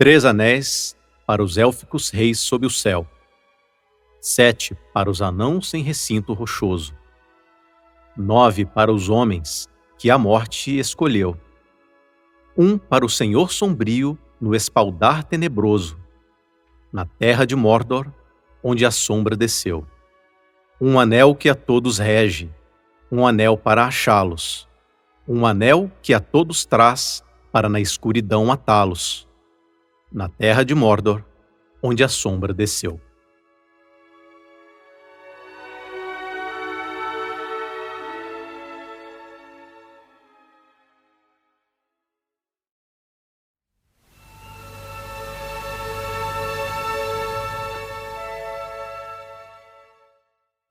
3 anéis para os élficos reis sob o céu. 7 para os anãos em recinto rochoso. 9 para os homens que a morte escolheu. 1 para o Senhor sombrio no espaldar tenebroso, na terra de Mordor, onde a sombra desceu. Um anel que a todos rege, um anel para achá-los. Um anel que a todos traz para na escuridão matá-los. Na terra de Mordor, onde a sombra desceu.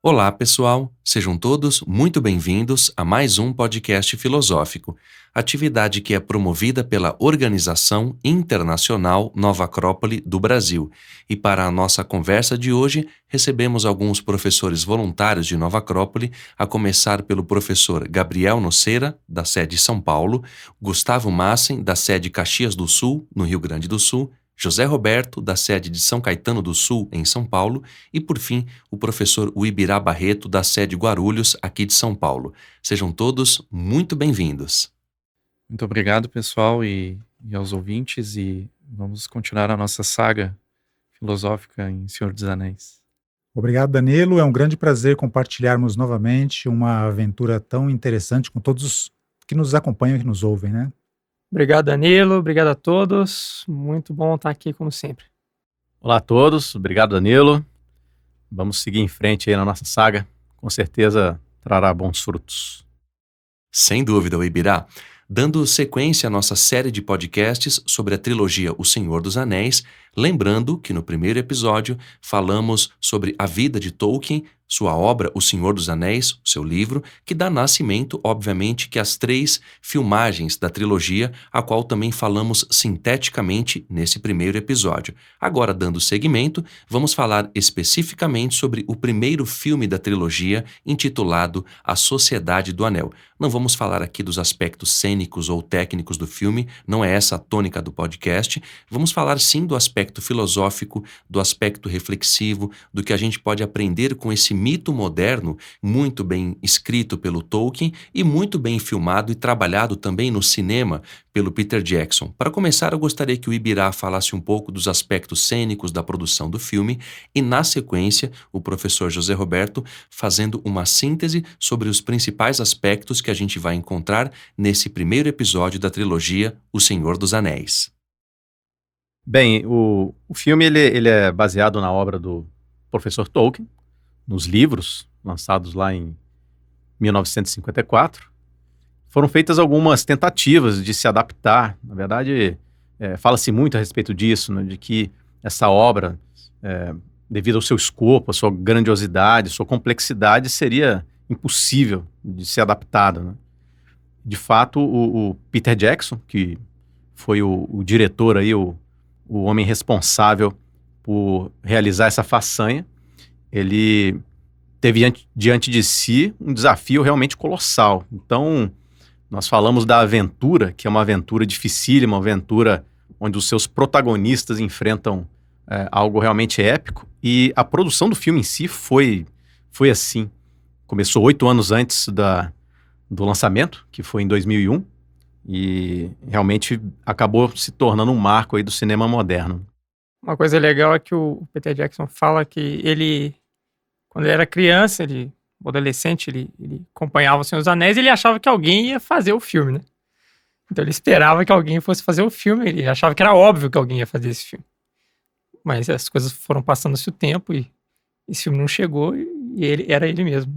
Olá, pessoal! Sejam todos muito bem-vindos a mais um podcast filosófico, atividade que é promovida pela Organização Internacional Nova Acrópole do Brasil. E para a nossa conversa de hoje, recebemos alguns professores voluntários de Nova Acrópole, a começar pelo professor Gabriel Nocera, da sede São Paulo, Gustavo Massen, da sede Caxias do Sul, no Rio Grande do Sul, José Roberto, da sede de São Caetano do Sul, em São Paulo, e, por fim, o professor Uibirá Barreto, da sede Guarulhos, aqui de São Paulo. Sejam todos muito bem-vindos. Muito obrigado, pessoal, e aos ouvintes, e vamos continuar a nossa saga filosófica em Senhor dos Anéis. Obrigado, Danilo. É um grande prazer compartilharmos novamente uma aventura tão interessante com todos os que nos acompanham e que nos ouvem, né? Obrigado, Danilo. Obrigado a todos. Muito bom estar aqui, como sempre. Olá a todos. Obrigado, Danilo. Vamos seguir em frente aí na nossa saga. Com certeza trará bons frutos. Sem dúvida, Uibirá. Dando sequência à nossa série de podcasts sobre a trilogia O Senhor dos Anéis, lembrando que no primeiro episódio falamos sobre a vida de Tolkien, sua obra O Senhor dos Anéis, seu livro, que dá nascimento, obviamente, que às 3 filmagens da trilogia, a qual também falamos sinteticamente nesse primeiro episódio. Agora, dando seguimento, vamos falar especificamente sobre o primeiro filme da trilogia, intitulado A Sociedade do Anel. Não vamos falar aqui dos aspectos cênicos ou técnicos do filme, não é essa a tônica do podcast. Vamos falar sim do aspecto filosófico, do aspecto reflexivo, do que a gente pode aprender com esse mito moderno, muito bem escrito pelo Tolkien e muito bem filmado e trabalhado também no cinema pelo Peter Jackson. Para começar, eu gostaria que o Uibirá falasse um pouco dos aspectos cênicos da produção do filme e, na sequência, o professor José Roberto fazendo uma síntese sobre os principais aspectos que a gente vai encontrar nesse primeiro episódio da trilogia O Senhor dos Anéis. Bem, o filme ele é baseado na obra do professor Tolkien, nos livros lançados lá em 1954. Foram feitas algumas tentativas de se adaptar. Na verdade, fala-se muito a respeito disso, né, de que essa obra, devido ao seu escopo, à sua grandiosidade, à sua complexidade, seria impossível de ser adaptada, né? De fato, o Peter Jackson, que foi o diretor, aí, o homem responsável por realizar essa façanha, ele teve diante de si um desafio realmente colossal. Então, nós falamos da aventura, que é uma aventura dificílima, uma aventura onde os seus protagonistas enfrentam algo realmente épico, e a produção do filme em si foi assim. Começou 8 anos antes do lançamento, que foi em 2001, e realmente acabou se tornando um marco aí do cinema moderno. Uma coisa legal é que o Peter Jackson fala que ele, quando ele era criança, adolescente, ele acompanhava o Senhor dos Anéis e ele achava que alguém ia fazer o filme, né? Então ele esperava que alguém fosse fazer o filme, ele achava que era óbvio que alguém ia fazer esse filme. Mas as coisas foram passando-se o tempo e esse filme não chegou e era ele mesmo.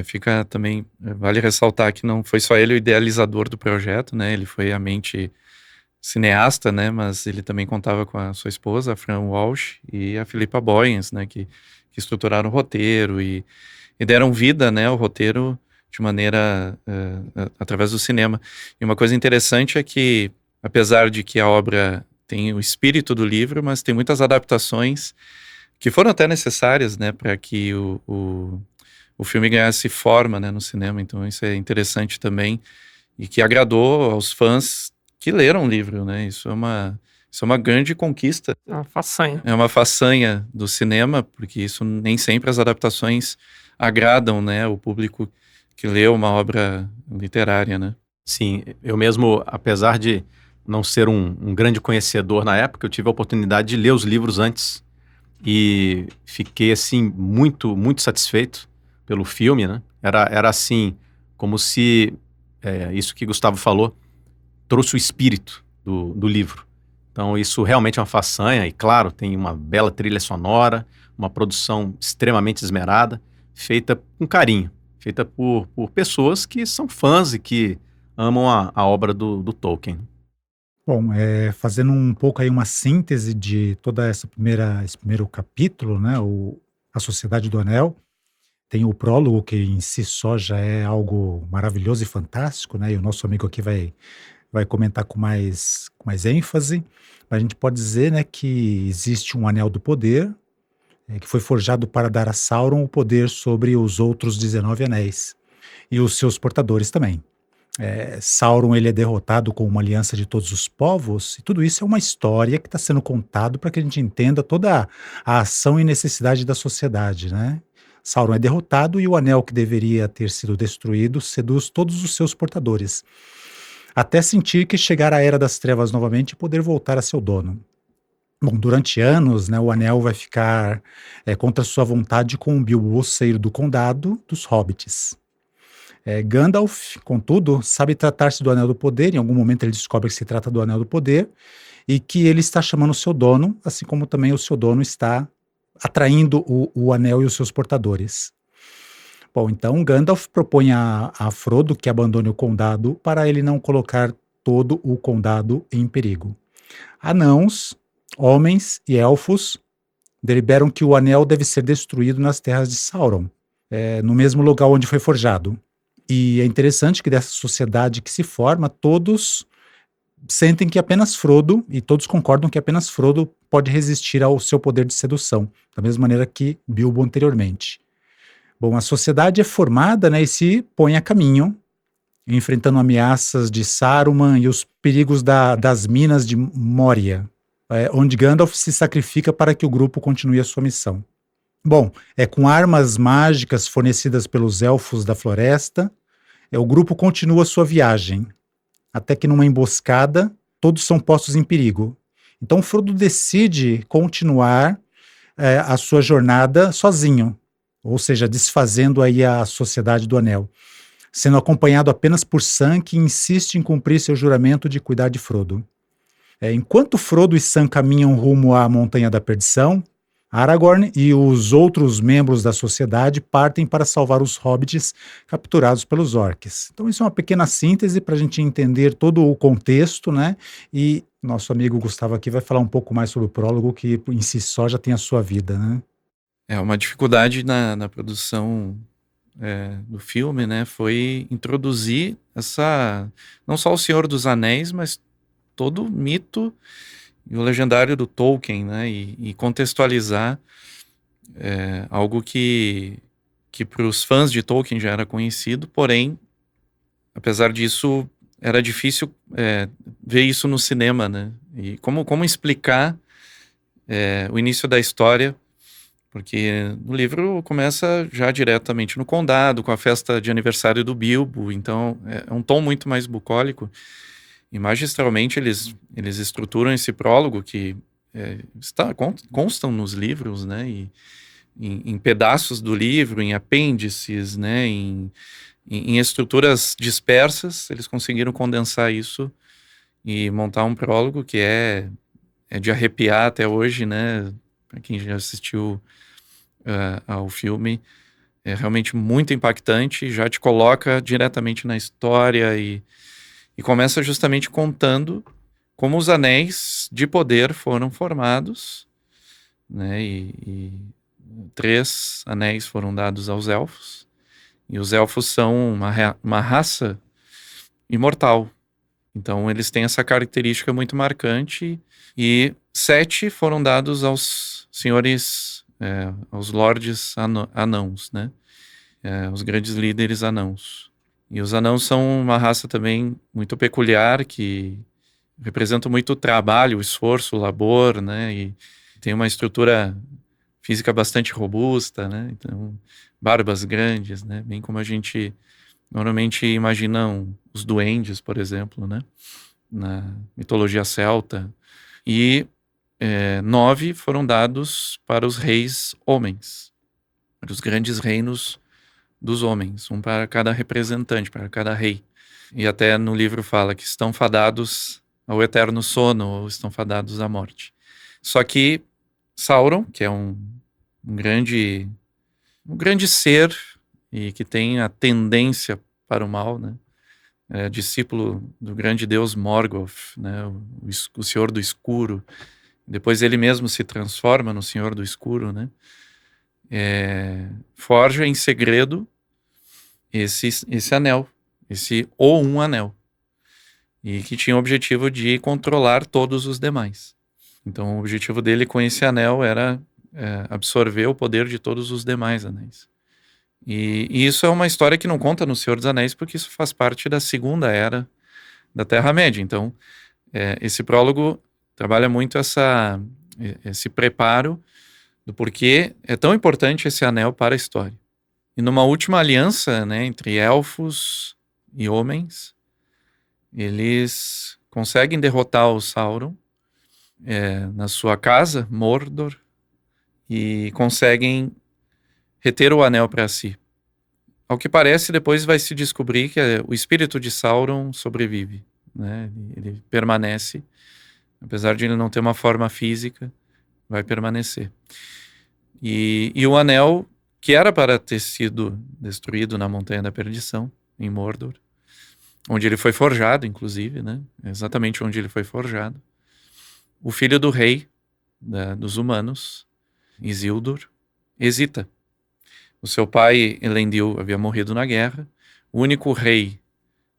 Fica também, vale ressaltar que não foi só ele o idealizador do projeto, né? Ele foi a mente cineasta, né? Mas ele também contava com a sua esposa, a Fran Walsh, e a Philippa Boyens, né? Que estruturaram o roteiro e deram vida, né, ao roteiro de maneira através do cinema. E uma coisa interessante é que, apesar de que a obra tem o espírito do livro, mas tem muitas adaptações que foram até necessárias, né, para que o filme ganhasse forma, né, no cinema. Então isso é interessante também e que agradou aos fãs que leram o livro, né? Isso é Isso é uma grande conquista. É uma façanha. É uma façanha do cinema, porque isso nem sempre as adaptações agradam, né, o público que lê uma obra literária, né? Sim, eu mesmo, apesar de não ser um grande conhecedor na época, eu tive a oportunidade de ler os livros antes e fiquei, assim, muito, muito satisfeito pelo filme, né? Era assim, como se, isso que Gustavo falou, trouxe o espírito do livro. Então isso realmente é uma façanha e, claro, tem uma bela trilha sonora, uma produção extremamente esmerada, feita com carinho, feita por pessoas que são fãs e que amam a obra do Tolkien. Bom, fazendo um pouco aí uma síntese de toda esse primeiro capítulo, né, A Sociedade do Anel, tem o prólogo que em si só já é algo maravilhoso e fantástico, né, e o nosso amigo aqui vai comentar com mais ênfase. A gente pode dizer, né, que existe um Anel do Poder, que foi forjado para dar a Sauron o poder sobre os outros 19 anéis, e os seus portadores também. Sauron ele é derrotado com uma aliança de todos os povos, e tudo isso é uma história que está sendo contado para que a gente entenda toda a ação e necessidade da sociedade, né? Sauron é derrotado e o anel que deveria ter sido destruído seduz todos os seus portadores, até sentir que chegar a Era das Trevas novamente e poder voltar a seu dono. Bom, durante anos, né, o anel vai ficar contra sua vontade com o Bilbo Bolseiro do Condado dos Hobbits. Gandalf, contudo, sabe tratar-se do Anel do Poder. Em algum momento ele descobre que se trata do Anel do Poder e que ele está chamando o seu dono, assim como também o seu dono está atraindo o anel e os seus portadores. Bom, então Gandalf propõe a Frodo que abandone o condado para ele não colocar todo o condado em perigo. Anãos, homens e elfos deliberam que o anel deve ser destruído nas terras de Sauron, no mesmo lugar onde foi forjado. E é interessante que dessa sociedade que se forma, todos sentem que apenas Frodo, e todos concordam que apenas Frodo pode resistir ao seu poder de sedução, da mesma maneira que Bilbo anteriormente. Bom, a sociedade é formada, né, e se põe a caminho, enfrentando ameaças de Saruman e os perigos das minas de Moria, onde Gandalf se sacrifica para que o grupo continue a sua missão. Bom, com armas mágicas fornecidas pelos elfos da floresta, o grupo continua sua viagem, até que numa emboscada, todos são postos em perigo. Então Frodo decide continuar a sua jornada sozinho, ou seja, desfazendo aí a Sociedade do Anel, sendo acompanhado apenas por Sam, que insiste em cumprir seu juramento de cuidar de Frodo. Enquanto Frodo e Sam caminham rumo à Montanha da Perdição, Aragorn e os outros membros da sociedade partem para salvar os hobbits capturados pelos orcs. Então isso é uma pequena síntese para a gente entender todo o contexto, né? E nosso amigo Gustavo aqui vai falar um pouco mais sobre o prólogo, que em si só já tem a sua vida, né? Uma dificuldade na produção do filme, né? Foi introduzir não só o Senhor dos Anéis, mas todo o mito e o legendário do Tolkien, né, e contextualizar algo que para os fãs de Tolkien já era conhecido, porém, apesar disso, era difícil ver isso no cinema, né, e como explicar o início da história, porque no livro começa já diretamente no condado, com a festa de aniversário do Bilbo, então é um tom muito mais bucólico. E magistralmente eles estruturam esse prólogo que constam nos livros, né, e em pedaços do livro, em apêndices, né, em estruturas dispersas, eles conseguiram condensar isso e montar um prólogo que é de arrepiar até hoje, né, para quem já assistiu ao filme, é realmente muito impactante, já te coloca diretamente na história e começa justamente contando como os anéis de poder foram formados, né? E 3 anéis foram dados aos elfos. E os elfos são uma raça imortal. Então eles têm essa característica muito marcante. E 7 foram dados aos senhores, aos lordes anãos, né? Os grandes líderes anãos. E os anãos são uma raça também muito peculiar, que representam muito o trabalho, o esforço, o labor, né? E tem uma estrutura física bastante robusta, né? Então, barbas grandes, né? Bem como a gente normalmente imagina os duendes, por exemplo, né? Na mitologia celta. E 9 foram dados para os reis homens, para os grandes reinos dos homens, um para cada representante, para cada rei. E até no livro fala que estão fadados ao eterno sono ou estão fadados à morte. Só que Sauron, que é um grande ser e que tem a tendência para o mal, né? É discípulo do grande deus Morgoth, né? O Senhor do Escuro. Depois ele mesmo se transforma no Senhor do Escuro, né? Forja em segredo esse anel, ou um anel, e que tinha o objetivo de controlar todos os demais. Então o objetivo dele com esse anel era absorver o poder de todos os demais anéis. E isso é uma história que não conta no Senhor dos Anéis, porque isso faz parte da segunda era da Terra-média. Então esse prólogo trabalha muito esse preparo do porquê é tão importante esse anel para a história. E numa última aliança, né, entre elfos e homens, eles conseguem derrotar o Sauron na sua casa, Mordor, e conseguem reter o anel para si. Ao que parece, depois vai se descobrir que o espírito de Sauron sobrevive, né? Ele permanece, apesar de ele não ter uma forma física, vai permanecer. E o anel, que era para ter sido destruído na Montanha da Perdição, em Mordor, onde ele foi forjado, inclusive, né? Exatamente onde ele foi forjado. O filho do rei dos humanos, Isildur, hesita. O seu pai, Elendil, havia morrido na guerra. O único rei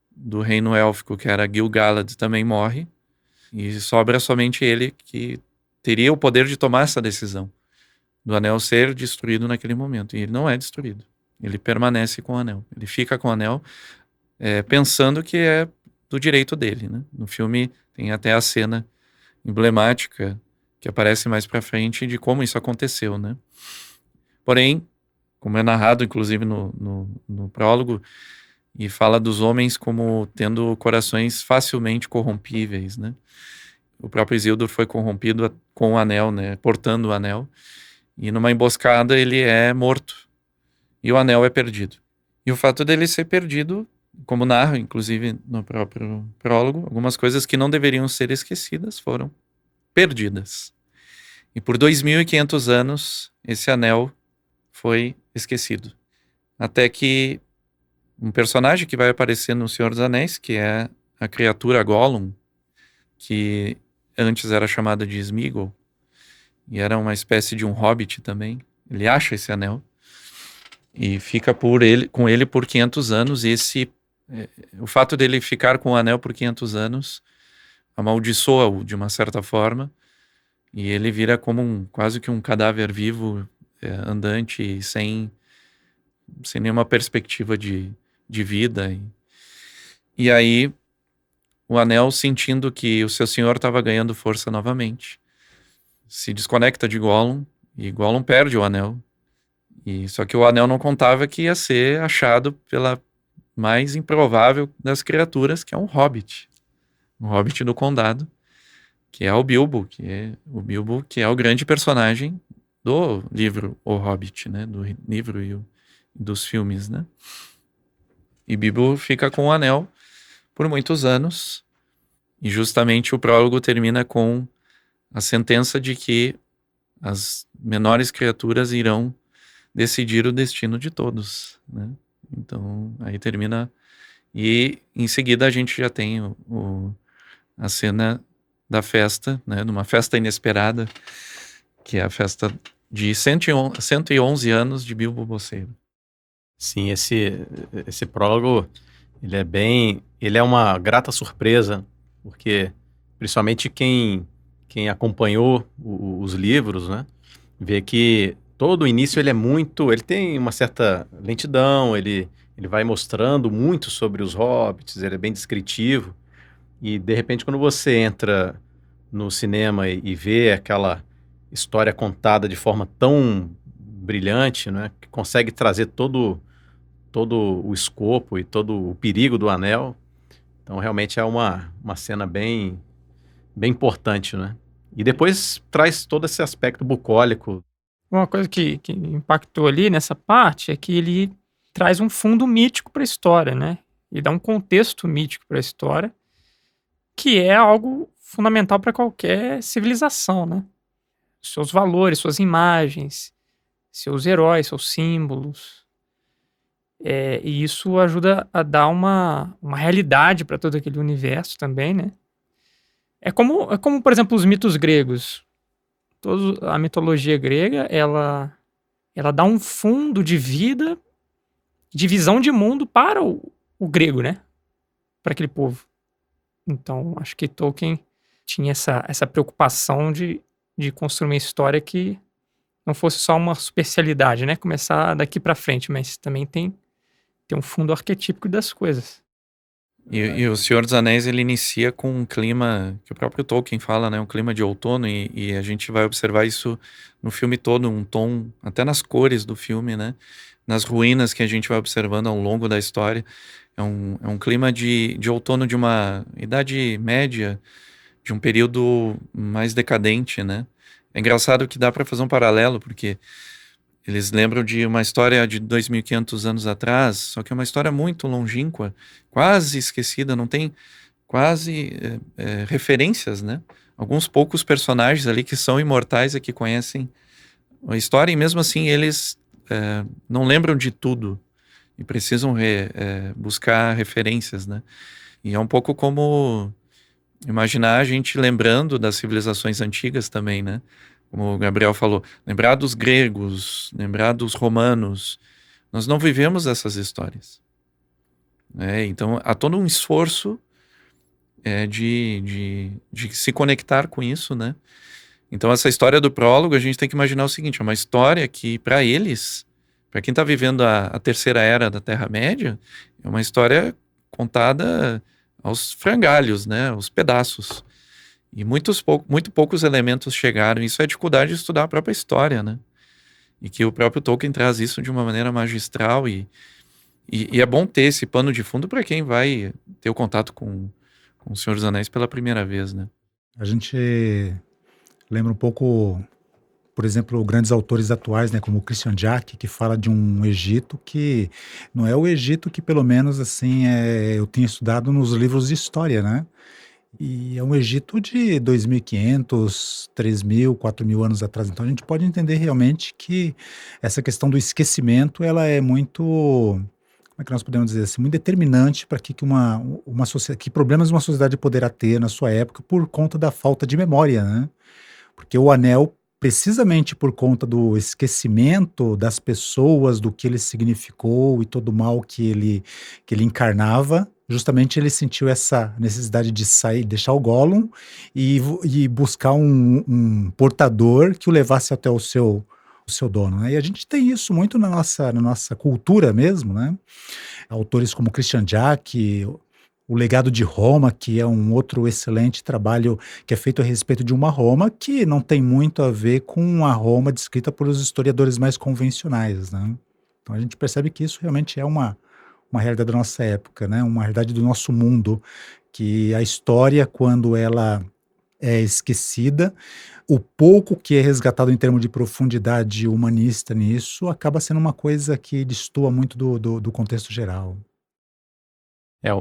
do reino élfico, que era Gil-galad, também morre. E sobra somente ele, que teria o poder de tomar essa decisão do anel ser destruído naquele momento. E ele não é destruído. Ele permanece com o anel. Ele fica com o anel pensando que é do direito dele, né? No filme tem até a cena emblemática que aparece mais pra frente de como isso aconteceu, né? Porém, como é narrado inclusive no prólogo, e fala dos homens como tendo corações facilmente corrompíveis, né? O próprio Isildur foi corrompido com o anel, né? Portando o anel. E numa emboscada ele é morto. E o anel é perdido. E o fato dele ser perdido, como narra, inclusive, no próprio prólogo, algumas coisas que não deveriam ser esquecidas foram perdidas. E por 2.500 anos, esse anel foi esquecido. Até que um personagem que vai aparecer no Senhor dos Anéis, que é a criatura Gollum, que antes era chamada de Sméagol, e era uma espécie de um hobbit também. Ele acha esse anel e fica com ele por 500 anos. E o fato dele ficar com o anel por 500 anos amaldiçoa-o de uma certa forma, e ele vira como quase que um cadáver vivo, andante, e sem nenhuma perspectiva de vida. E aí o anel, sentindo que o seu senhor estava ganhando força novamente, se desconecta de Gollum, e Gollum perde o anel. Só que o anel não contava que ia ser achado pela mais improvável das criaturas, que é um hobbit. Um hobbit do condado, que é o Bilbo, que é o grande personagem do livro O Hobbit, né? Do livro e dos filmes, né? E Bilbo fica com o anel por muitos anos, e justamente o prólogo termina com a sentença de que as menores criaturas irão decidir o destino de todos, né? Então, aí termina, e em seguida a gente já tem a cena da festa, né? Numa festa inesperada, que é a festa de 111 anos de Bilbo Bolseiro. Sim, esse prólogo, ele é uma grata surpresa, porque principalmente quem acompanhou os livros, né, vê que todo o início ele tem uma certa lentidão, ele vai mostrando muito sobre os hobbits, ele é bem descritivo, E, de repente, quando você entra no cinema e vê aquela história contada de forma tão brilhante, né, que consegue trazer todo o escopo e todo o perigo do anel, então realmente é uma cena bem importante, né? E depois traz todo esse aspecto bucólico. Uma coisa que impactou ali nessa parte é que ele traz um fundo mítico para a história, né? E dá um contexto mítico para a história, que é algo fundamental para qualquer civilização, né? Seus valores, suas imagens, seus heróis, seus símbolos. E isso ajuda a dar uma realidade para todo aquele universo também, né? É como, por exemplo, os mitos gregos. A mitologia grega, ela dá um fundo de vida, de visão de mundo para o grego, né? Para aquele povo. Então, acho que Tolkien tinha essa preocupação de construir uma história que não fosse só uma superficialidade, né? Começar daqui para frente, mas também tem um fundo arquetípico das coisas. E o Senhor dos Anéis, ele inicia com um clima que o próprio Tolkien fala, né? Um clima de outono, e a gente vai observar isso no filme todo, um tom, até nas cores do filme, né? Nas ruínas que a gente vai observando ao longo da história. É um clima de outono de uma idade média, de um período mais decadente, né? É engraçado que dá para fazer um paralelo, porque eles lembram de uma história de 2.500 anos atrás, só que é uma história muito longínqua, quase esquecida, não tem quase referências, né? Alguns poucos personagens ali que são imortais e que conhecem a história, e mesmo assim eles não lembram de tudo e precisam buscar referências, né? E é um pouco como imaginar a gente lembrando das civilizações antigas também, né? Como o Gabriel falou, lembrar dos gregos, lembrar dos romanos. Nós não vivemos essas histórias. Então, há todo um esforço de se conectar com isso, né? Então, essa história do prólogo, a gente tem que imaginar o seguinte, é uma história que, para eles, para quem está vivendo a terceira era da Terra-média, é uma história contada aos frangalhos, né? Aos pedaços. E muito poucos elementos chegaram. Isso é a dificuldade de estudar a própria história, né? E que o próprio Tolkien traz isso de uma maneira magistral e é bom ter esse pano de fundo para quem vai ter o contato com o Senhor dos Anéis pela primeira vez, né? A gente lembra um pouco, por exemplo, grandes autores atuais, né, como o Christian Jack, que fala de um Egito que não é o Egito que, pelo menos, assim, eu tenho estudado nos livros de história, né? E é um Egito de 2.500, 3.000, 4.000 anos atrás. Então a gente pode entender realmente que essa questão do esquecimento, ela é muito, como é que nós podemos dizer assim, muito determinante para que uma sociedade, que problemas uma sociedade poderá ter na sua época por conta da falta de memória, né? Porque o anel, precisamente por conta do esquecimento das pessoas, do que ele significou e todo o mal que ele encarnava, justamente ele sentiu essa necessidade de sair, deixar o Gollum e buscar um portador que o levasse até o seu dono, né? E a gente tem isso muito na nossa cultura mesmo, né? Autores como Christian Jack, O Legado de Roma, que é um outro excelente trabalho que é feito a respeito de uma Roma que não tem muito a ver com a Roma descrita por os historiadores mais convencionais, né? Então a gente percebe que isso realmente é uma realidade da nossa época, né? Uma realidade do nosso mundo, que a história, quando ela é esquecida, o pouco que é resgatado em termos de profundidade humanista nisso acaba sendo uma coisa que destoa muito do contexto geral.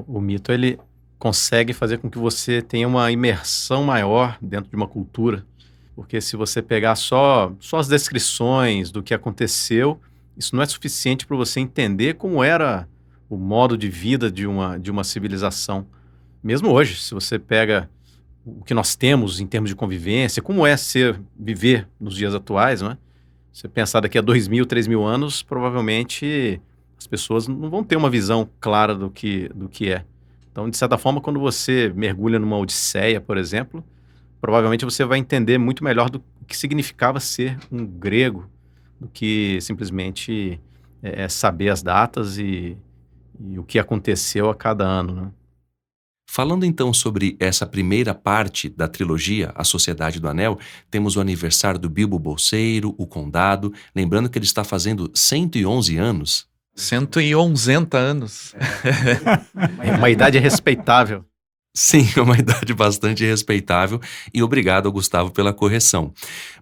O mito, ele consegue fazer com que você tenha uma imersão maior dentro de uma cultura, porque se você pegar só as descrições do que aconteceu, isso não é suficiente para você entender como era o modo de vida de uma civilização. Mesmo hoje, se você pega o que nós temos em termos de convivência, como é viver nos dias atuais, não é? Você pensar daqui a 2.000, 3.000 anos, provavelmente as pessoas não vão ter uma visão clara do que é. Então, de certa forma, quando você mergulha numa odisseia, por exemplo, provavelmente você vai entender muito melhor do que significava ser um grego, do que simplesmente saber as datas e o que aconteceu a cada ano, né? Falando então sobre essa primeira parte da trilogia, A Sociedade do Anel, temos o aniversário do Bilbo Bolseiro, o Condado, lembrando que ele está fazendo 111 anos. 111 anos. Uma idade respeitável. Sim, é uma idade bastante respeitável e obrigado ao Gustavo pela correção.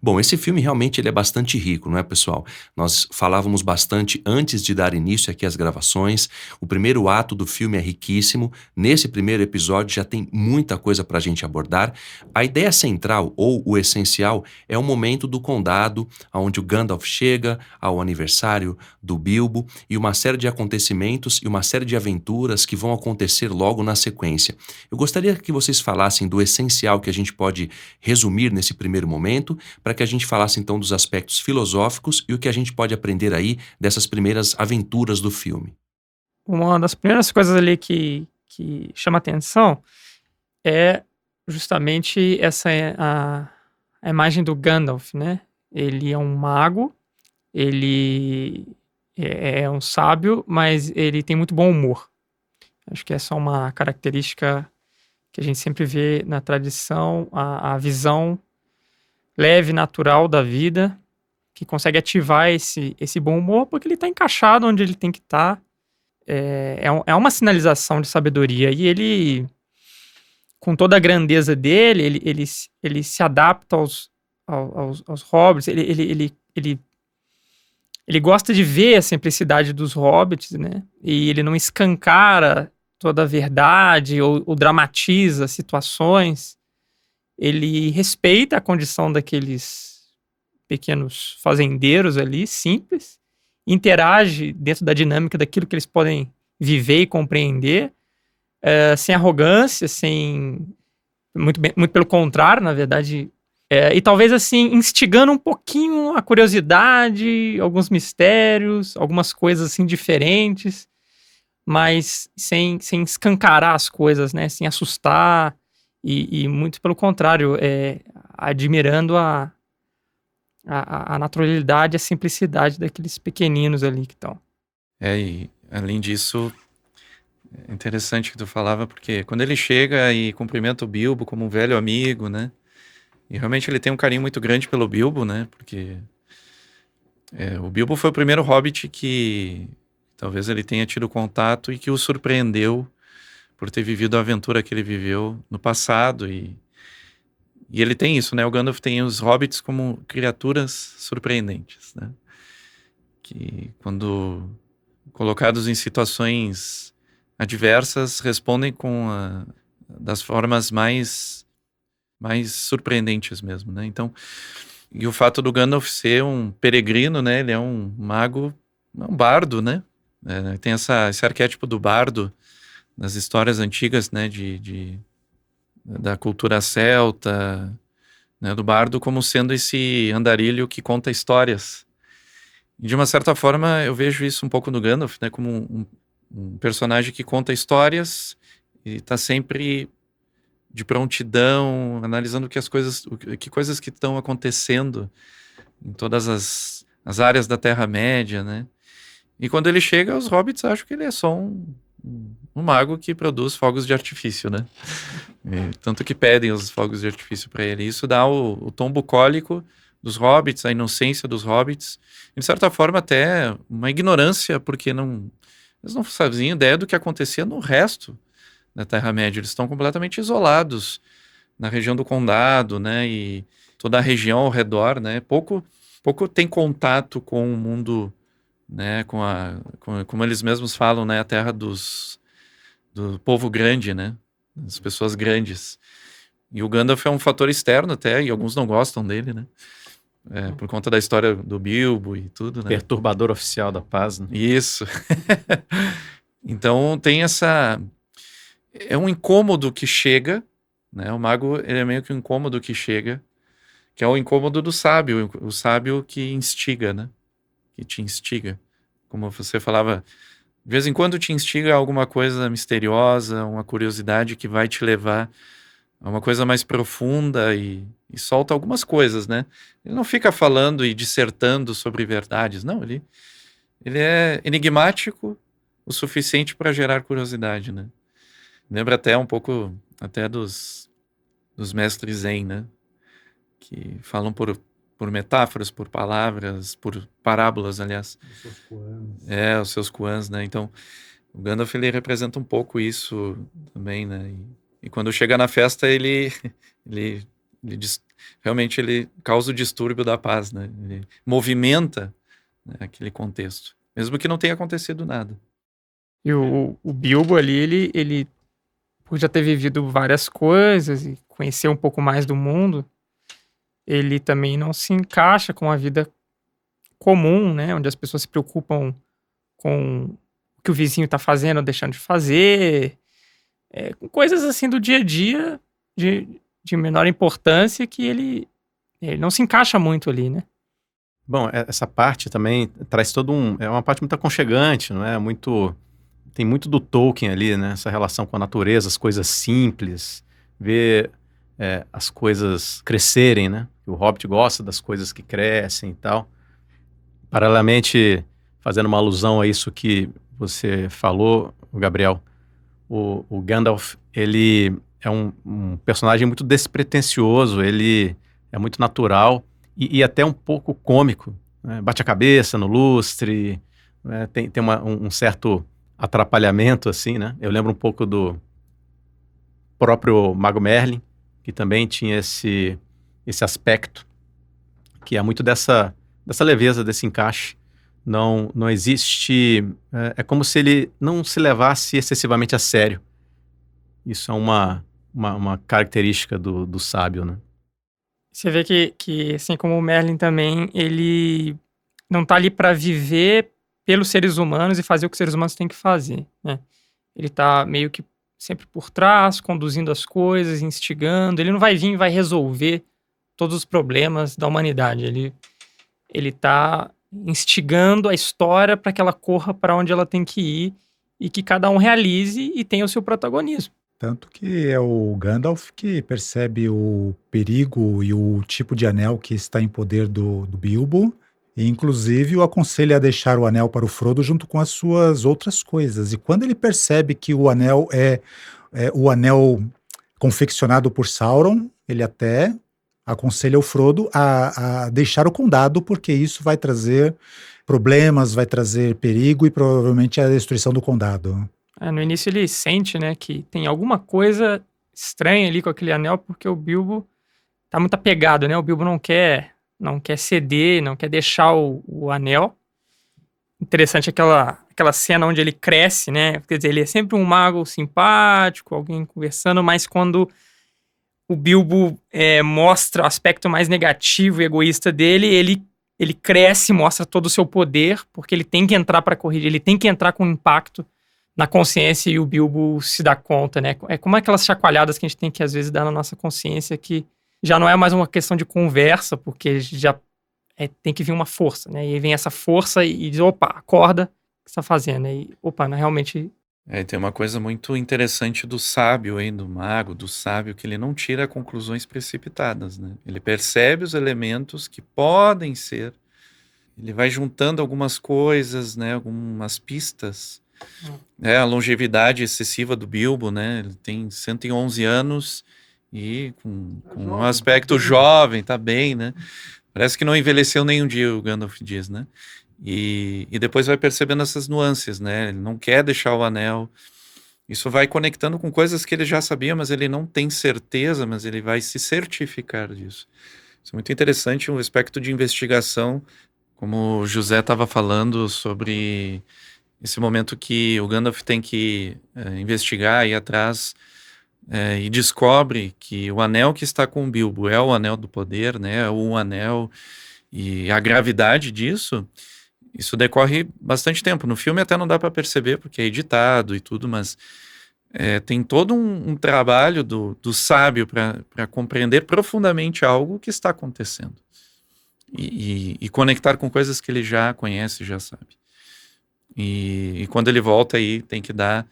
Bom, esse filme realmente ele é bastante rico, não é, pessoal? Nós falávamos bastante antes de dar início aqui às gravações. O primeiro ato do filme é riquíssimo. Nesse primeiro episódio já tem muita coisa para a gente abordar. A ideia central, ou o essencial, é o momento do condado, onde o Gandalf chega, ao aniversário do Bilbo e uma série de acontecimentos e uma série de aventuras que vão acontecer logo na sequência. Eu gostaria que vocês falassem do essencial que a gente pode resumir nesse primeiro momento, para que a gente falasse então dos aspectos filosóficos e o que a gente pode aprender aí dessas primeiras aventuras do filme. Uma das primeiras coisas ali que chama atenção é justamente a imagem do Gandalf, né? Ele é um mago, ele é um sábio, mas ele tem muito bom humor. Acho que essa é uma característica que a gente sempre vê na tradição, a visão leve, natural da vida, que consegue ativar esse bom humor, porque ele está encaixado onde ele tem que estar. É uma sinalização de sabedoria. E ele, com toda a grandeza dele, ele se adapta aos hobbits, ele gosta de ver a simplicidade dos hobbits, né? E ele não escancara toda a verdade ou dramatiza situações. Ele respeita a condição daqueles pequenos fazendeiros ali, simples, interage dentro da dinâmica daquilo que eles podem viver e compreender, sem arrogância, muito pelo contrário, na verdade, e talvez assim, instigando um pouquinho a curiosidade, alguns mistérios, algumas coisas assim diferentes, mas sem escancarar as coisas, né? Sem assustar e muito pelo contrário, admirando a naturalidade, a simplicidade daqueles pequeninos ali que estão. E além disso, é interessante que tu falava, porque quando ele chega e cumprimenta o Bilbo como um velho amigo, né? E realmente ele tem um carinho muito grande pelo Bilbo, né? Porque o Bilbo foi o primeiro hobbit que talvez ele tenha tido contato e que o surpreendeu por ter vivido a aventura que ele viveu no passado. E ele tem isso, né? O Gandalf tem os hobbits como criaturas surpreendentes, né? Que quando colocados em situações adversas, respondem das formas mais surpreendentes mesmo, né? Então, e o fato do Gandalf ser um peregrino, né? Ele é um mago, um bardo, né? Tem esse arquétipo do bardo nas histórias antigas, né? Da cultura celta, né? Do bardo como sendo esse andarilho que conta histórias. E de uma certa forma, eu vejo isso um pouco no Gandalf, né? Como um personagem que conta histórias e está sempre de prontidão, analisando que coisas que estão acontecendo em todas as áreas da Terra-média, né? E quando ele chega, os hobbits acham que ele é só um mago que produz fogos de artifício, né? Tanto que pedem os fogos de artifício para ele. Isso dá o tom bucólico dos hobbits, a inocência dos hobbits, e, de certa forma até uma ignorância, porque eles não faziam ideia do que acontecia no resto da Terra-média. Eles estão completamente isolados na região do Condado, né? E toda a região ao redor, né? Pouco tem contato com o mundo, né? Como eles mesmos falam, né? A terra do povo grande, né? Das pessoas grandes. E o Gandalf é um fator externo até, e alguns não gostam dele, né? Por conta da história do Bilbo e tudo, né? Perturbador oficial da paz, né? Isso. Então tem é um incômodo que chega, né? O mago, ele é meio que um incômodo que chega, que é o incômodo do sábio, o sábio que instiga, né? Que te instiga. Como você falava, de vez em quando te instiga alguma coisa misteriosa, uma curiosidade que vai te levar a uma coisa mais profunda e solta algumas coisas, né? Ele não fica falando e dissertando sobre verdades, não. Ele é enigmático o suficiente para gerar curiosidade, né? Lembra até um pouco até dos mestres Zen, né? Que falam por metáforas, por palavras, por parábolas, aliás. Os seus koans, né? Então, o Gandalf, ele representa um pouco isso também, né? E quando chega na festa, ele realmente ele causa o distúrbio da paz, né? Ele movimenta, né, aquele contexto, mesmo que não tenha acontecido nada. E o Bilbo ali, ele por já ter vivido várias coisas e conhecer um pouco mais do mundo, ele também não se encaixa com a vida comum, né? Onde as pessoas se preocupam com o que o vizinho está fazendo ou deixando de fazer, com coisas assim do dia a dia de menor importância que ele não se encaixa muito ali, né? Bom, essa parte também traz é uma parte muito aconchegante, não é? Tem muito do Tolkien ali, né? Essa relação com a natureza, as coisas simples, ver as coisas crescerem, né? O Hobbit gosta das coisas que crescem e tal. Paralelamente, fazendo uma alusão a isso que você falou, Gabriel, o Gandalf, ele é um personagem muito despretensioso, ele é muito natural e até um pouco cômico, né? Bate a cabeça no lustre, né? Tem um certo atrapalhamento, assim, né? Eu lembro um pouco do próprio Mago Merlin, que também tinha esse aspecto, que é muito dessa leveza, desse encaixe. Não existe... É como se ele não se levasse excessivamente a sério. Isso é uma característica do sábio, né? Você vê que, assim como o Merlin também, ele não tá ali para viver pelos seres humanos e fazer o que os seres humanos têm que fazer, né? Ele tá meio que sempre por trás, conduzindo as coisas, instigando. Ele não vai vir e vai resolver todos os problemas da humanidade. Ele tá instigando a história para que ela corra para onde ela tem que ir e que cada um realize e tenha o seu protagonismo. Tanto que é o Gandalf que percebe o perigo e o tipo de anel que está em poder do Bilbo, e inclusive o aconselha a deixar o anel para o Frodo junto com as suas outras coisas. E quando ele percebe que o anel é o anel confeccionado por Sauron, ele até aconselha o Frodo a deixar o condado, porque isso vai trazer problemas, vai trazer perigo e provavelmente a destruição do condado. No início ele sente, né, que tem alguma coisa estranha ali com aquele anel, porque o Bilbo tá muito apegado, né? O Bilbo não quer ceder, não quer deixar o anel. Interessante aquela cena onde ele cresce, né? Quer dizer, ele é sempre um mago simpático, alguém conversando, mas quando o Bilbo mostra o aspecto mais negativo e egoísta dele, ele cresce, mostra todo o seu poder, porque ele tem que entrar para corrigir, ele tem que entrar com impacto na consciência e o Bilbo se dá conta, né? É como aquelas chacoalhadas que a gente tem que às vezes dar na nossa consciência, que já não é mais uma questão de conversa, porque já tem que vir uma força, né? E aí vem essa força e diz, opa, acorda, o que você tá fazendo? E, opa, não, realmente... Tem uma coisa muito interessante do sábio aí, do mago, do sábio, que ele não tira conclusões precipitadas, né? Ele percebe os elementos que podem ser, ele vai juntando algumas coisas, né? Algumas pistas. A longevidade excessiva do Bilbo, né? Ele tem 111 anos e com um aspecto jovem, tá bem, né? Parece que não envelheceu nem um dia, o Gandalf diz, né? E depois vai percebendo essas nuances, né? Ele não quer deixar o anel. Isso vai conectando com coisas que ele já sabia, mas ele não tem certeza, mas ele vai se certificar disso. Isso é muito interessante, um aspecto de investigação, como o José estava falando sobre esse momento que o Gandalf tem que investigar, ir atrás, e descobre que o anel que está com o Bilbo é o anel do poder, né? É o anel, e a gravidade disso, isso decorre bastante tempo. No filme até não dá para perceber, porque é editado e tudo, mas tem todo um trabalho do sábio para compreender profundamente algo que está acontecendo. E conectar com coisas que ele já conhece, já sabe. E quando ele volta aí, tem que dar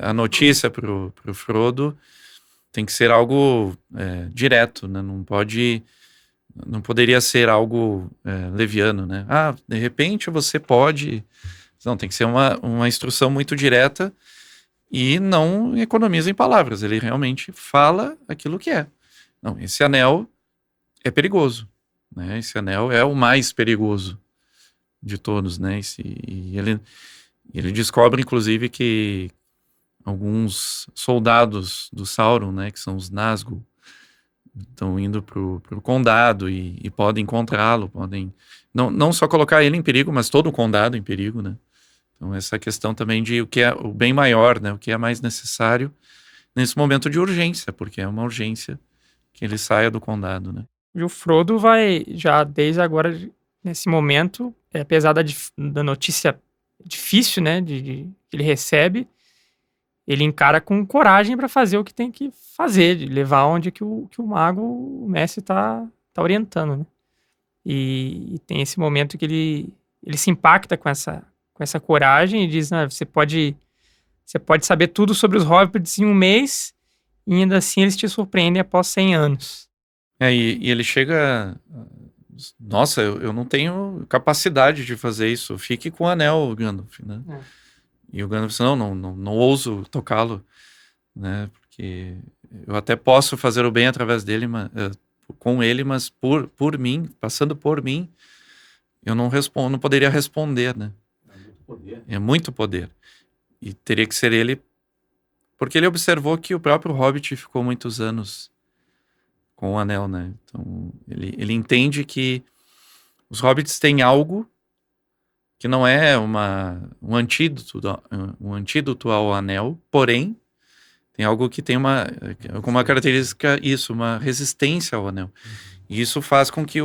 a notícia pro Frodo, tem que ser algo direto, né? Não poderia ser algo leviano, né? De repente você pode... Não, tem que ser uma instrução muito direta, e não economiza em palavras, ele realmente fala aquilo que é. Não, esse anel é perigoso, né? Esse anel é o mais perigoso de todos, né? E ele descobre, inclusive, que alguns soldados do Sauron, né, que são os Nazgûl, estão indo pro condado e podem encontrá-lo, podem não só colocar ele em perigo, mas todo o condado em perigo, né? Então essa questão também de o que é o bem maior, né, o que é mais necessário nesse momento de urgência, porque é uma urgência que ele saia do condado, né? E o Frodo vai, já desde agora, nesse momento, apesar da notícia difícil, né, que ele recebe, ele encara com coragem para fazer o que tem que fazer, de levar onde que o mago, o mestre tá orientando, né? E tem esse momento que ele se impacta com essa coragem e diz, você pode saber tudo sobre os hobbits em um mês e ainda assim eles te surpreendem após 100 anos. E ele chega... Nossa, eu não tenho capacidade de fazer isso. Fique com o anel, Gandalf, né? E o Gandalf disse, não ouso tocá-lo, né? Porque eu até posso fazer o bem através dele, com ele, mas por mim, passando por mim, eu não poderia responder, né? É muito poder. E teria que ser ele, porque ele observou que o próprio Hobbit ficou muitos anos com o anel, né? Então, ele entende que os Hobbits têm algo que não é um antídoto ao anel, porém, tem algo que tem uma característica, uma resistência ao anel. E isso faz com que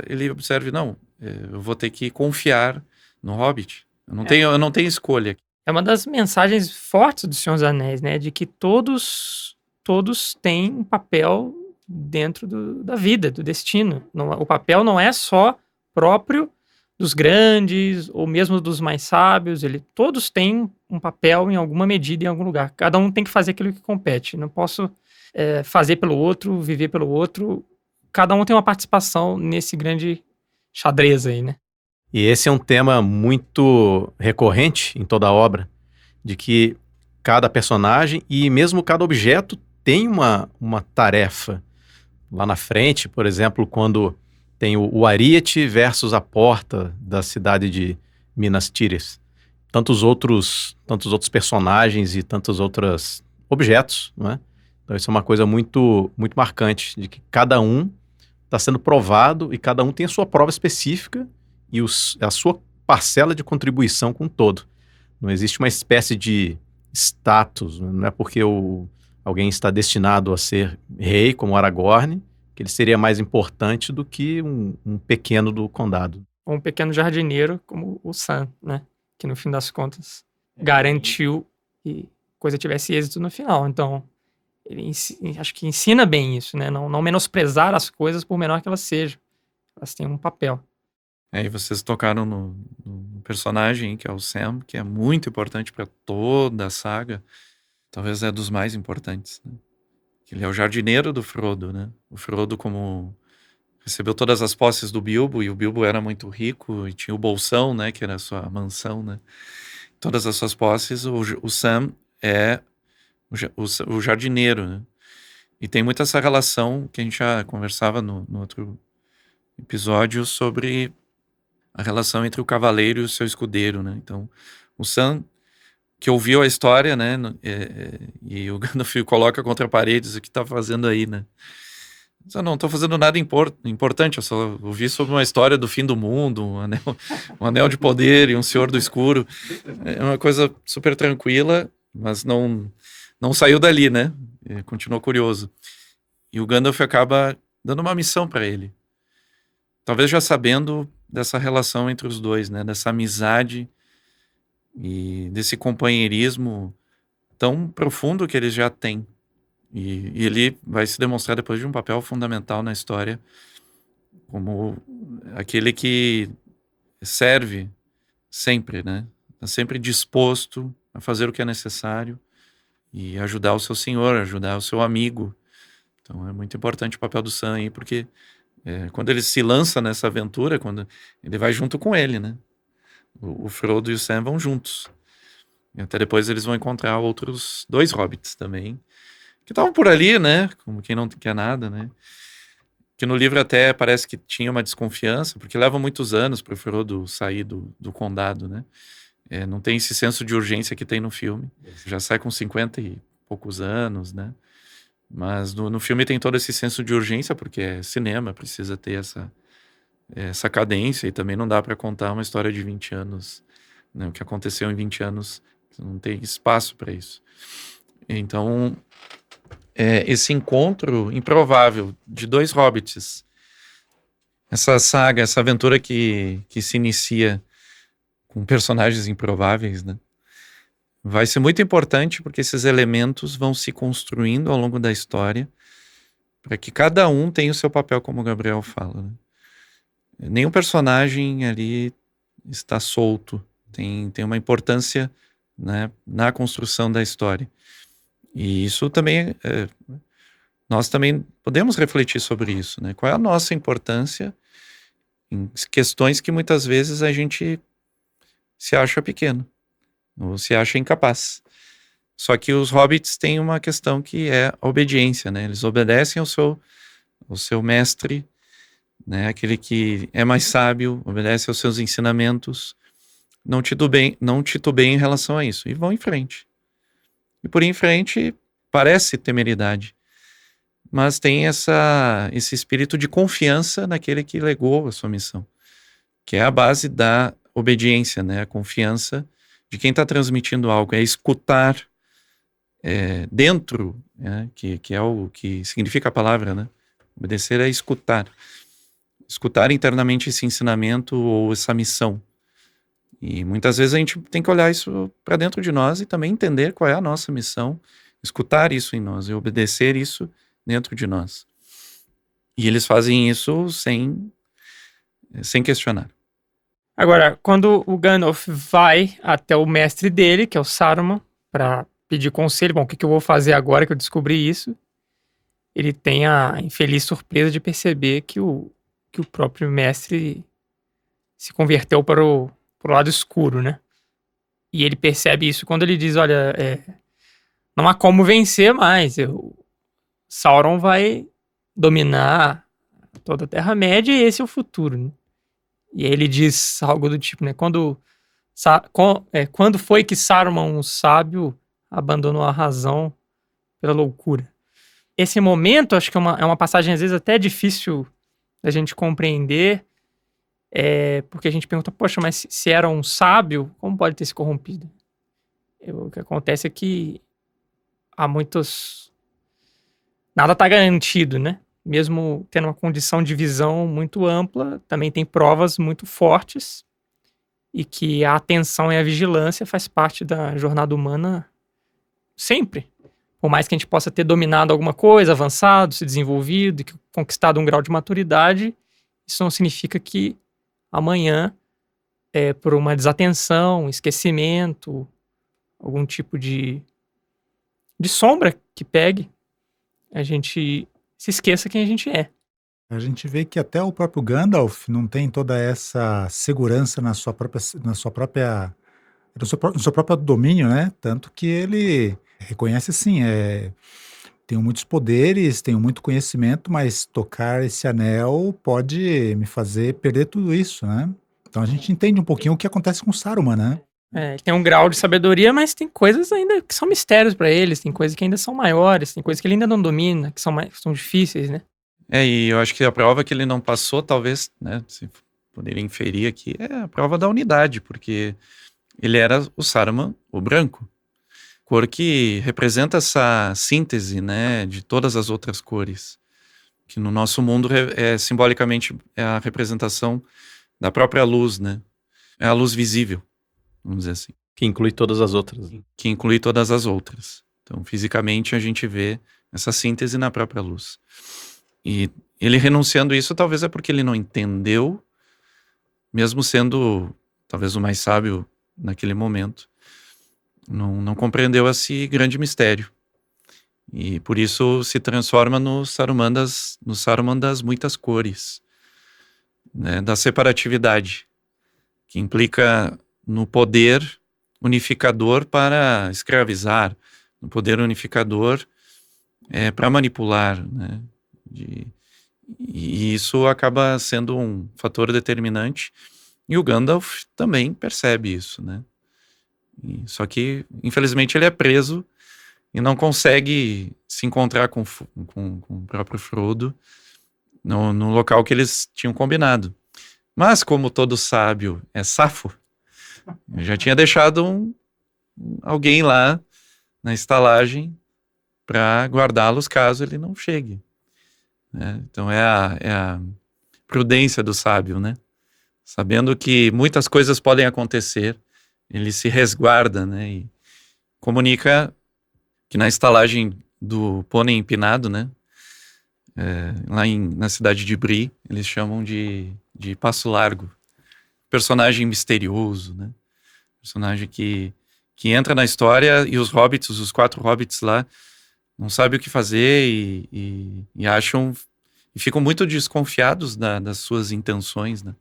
ele observe, eu vou ter que confiar no Hobbit. Eu não tenho escolha. É uma das mensagens fortes do Senhor dos Anéis, né? De que todos têm um papel dentro da vida, do destino. O papel não é só próprio dos grandes ou mesmo dos mais sábios. Todos têm um papel em alguma medida, em algum lugar. Cada um tem que fazer aquilo que compete. Não posso fazer pelo outro, viver pelo outro. Cada um tem uma participação nesse grande xadrez aí, né? E esse é um tema muito recorrente em toda a obra, de que cada personagem e mesmo cada objeto tem uma tarefa. Lá na frente, por exemplo, quando tem o Ariete versus a porta da cidade de Minas Tirith. Tantos outros personagens e tantos outros objetos, não é? Então isso é uma coisa muito, muito marcante, de que cada um está sendo provado e cada um tem a sua prova específica e a sua parcela de contribuição com o todo. Não existe uma espécie de status, não é porque alguém está destinado a ser rei, como Aragorn, que ele seria mais importante do que um pequeno do condado. Um pequeno jardineiro como o Sam, né? Que no fim das contas garantiu que a coisa tivesse êxito no final. Então, ele acho que ensina bem isso, né? Não menosprezar as coisas por menor que elas sejam. Elas têm um papel. E vocês tocaram no personagem, que é o Sam, que é muito importante para toda a saga. Talvez é dos mais importantes, né? Ele é o jardineiro do Frodo, né? O Frodo, como recebeu todas as posses do Bilbo, e o Bilbo era muito rico, e tinha o Bolsão, né? Que era a sua mansão, né? Todas as suas posses, o Sam é o jardineiro, né? E tem muito essa relação que a gente já conversava no outro episódio sobre a relação entre o cavaleiro e o seu escudeiro, né? Então, o Sam, que ouviu a história, né? E o Gandalf coloca contra a parede, o que tá fazendo aí, né? Eu não tô fazendo nada importante, eu só ouvi sobre uma história do fim do mundo, um anel de poder e um senhor do escuro. É uma coisa super tranquila, mas não saiu dali, né? Continuou curioso. E o Gandalf acaba dando uma missão para ele. Talvez já sabendo dessa relação entre os dois, né? Dessa amizade e desse companheirismo tão profundo que eles já têm. E ele vai se demonstrar depois de um papel fundamental na história como aquele que serve sempre, né? Está sempre disposto a fazer o que é necessário e ajudar o seu senhor, ajudar o seu amigo. Então é muito importante o papel do Sam aí, porque quando ele se lança nessa aventura, quando ele vai junto com ele, né? O Frodo e o Sam vão juntos. E até depois eles vão encontrar outros 2 hobbits também, que estavam por ali, né? Como quem não quer nada, né? Que no livro até parece que tinha uma desconfiança, porque leva muitos anos para o Frodo sair do condado, né? Não tem esse senso de urgência que tem no filme. Já sai com 50 e poucos anos, né? Mas no filme tem todo esse senso de urgência, porque é cinema, precisa ter essa cadência, e também não dá para contar uma história de 20 anos, né? O que aconteceu em 20 anos, não tem espaço para isso. Então, esse encontro improvável de 2 hobbits, essa saga, essa aventura que se inicia com personagens improváveis, né? Vai ser muito importante, porque esses elementos vão se construindo ao longo da história, para que cada um tenha o seu papel, como o Gabriel fala, né? Nenhum personagem ali está solto, tem uma importância, né, na construção da história. E isso também, nós também podemos refletir sobre isso, né? Qual é a nossa importância em questões que muitas vezes a gente se acha pequeno, ou se acha incapaz. Só que os hobbits têm uma questão que é a obediência, né? Eles obedecem ao seu mestre, né? Aquele que é mais sábio, obedece aos seus ensinamentos, não titubeia em relação a isso, e vão em frente. E por ir em frente parece temeridade, mas tem esse espírito de confiança naquele que legou a sua missão, que é a base da obediência, né? A confiança de quem está transmitindo algo, é escutar dentro, né? Que é o que significa a palavra, né? Obedecer é escutar internamente esse ensinamento ou essa missão. E muitas vezes a gente tem que olhar isso para dentro de nós e também entender qual é a nossa missão, escutar isso em nós e obedecer isso dentro de nós. E eles fazem isso sem questionar. Agora, quando o Gandalf vai até o mestre dele, que é o Saruman, para pedir conselho, bom, o que eu vou fazer agora que eu descobri isso? Ele tem a infeliz surpresa de perceber que o próprio mestre se converteu para o lado escuro, né? E ele percebe isso quando ele diz, olha, não há como vencer mais, Sauron vai dominar toda a Terra-média e esse é o futuro, né? E aí ele diz algo do tipo, né? Quando foi que Saruman, o sábio, abandonou a razão pela loucura? Esse momento, acho que é uma passagem às vezes até difícil da gente compreender, porque a gente pergunta, poxa, mas se era um sábio, como pode ter se corrompido? O que acontece é que há muitos... Nada está garantido, né? Mesmo tendo uma condição de visão muito ampla, também tem provas muito fortes e que a atenção e a vigilância faz parte da jornada humana sempre. Por mais que a gente possa ter dominado alguma coisa, avançado, se desenvolvido, conquistado um grau de maturidade, isso não significa que amanhã, por uma desatenção, esquecimento, algum tipo de sombra que pegue, a gente se esqueça quem a gente é. A gente vê que até o próprio Gandalf não tem toda essa segurança no seu próprio domínio, né? Tanto que ele reconhece assim, tenho muitos poderes, tenho muito conhecimento, mas tocar esse anel pode me fazer perder tudo isso, né? Então a gente entende um pouquinho o que acontece com Saruman, né? Tem um grau de sabedoria, mas tem coisas ainda que são mistérios para eles, tem coisas que ainda são maiores, tem coisas que ele ainda não domina, que são difíceis, né? E eu acho que a prova que ele não passou, talvez, né, se poderia inferir aqui, é a prova da unidade, porque ele era o Saruman, o branco, cor que representa essa síntese, né, de todas as outras cores, que no nosso mundo simbolicamente é a representação da própria luz, né? É a luz visível, vamos dizer assim. Que inclui todas as outras. Que inclui todas as outras. Então, fisicamente, a gente vê essa síntese na própria luz. E ele renunciando isso, talvez é porque ele não entendeu, mesmo sendo talvez o mais sábio naquele momento, não compreendeu esse grande mistério. E por isso se transforma no Saruman das muitas cores, né, da separatividade, que implica no poder unificador para escravizar, um poder unificador para manipular, né? E isso acaba sendo um fator determinante. E o Gandalf também percebe isso, né? Só que, infelizmente, ele é preso e não consegue se encontrar com o próprio Frodo no local que eles tinham combinado. Mas, como todo sábio é safo, eu já tinha deixado alguém lá na estalagem para guardá-los caso ele não chegue. Né? Então é a prudência do sábio, né? Sabendo que muitas coisas podem acontecer, ele se resguarda, né? E comunica que na estalagem do Pônei Empinado, né? Lá na cidade de Bree, eles chamam de Passo Largo. Personagem misterioso, né? Personagem que entra na história e os hobbits, os 4 hobbits lá, não sabem o que fazer e acham e ficam muito desconfiados das suas intenções, né?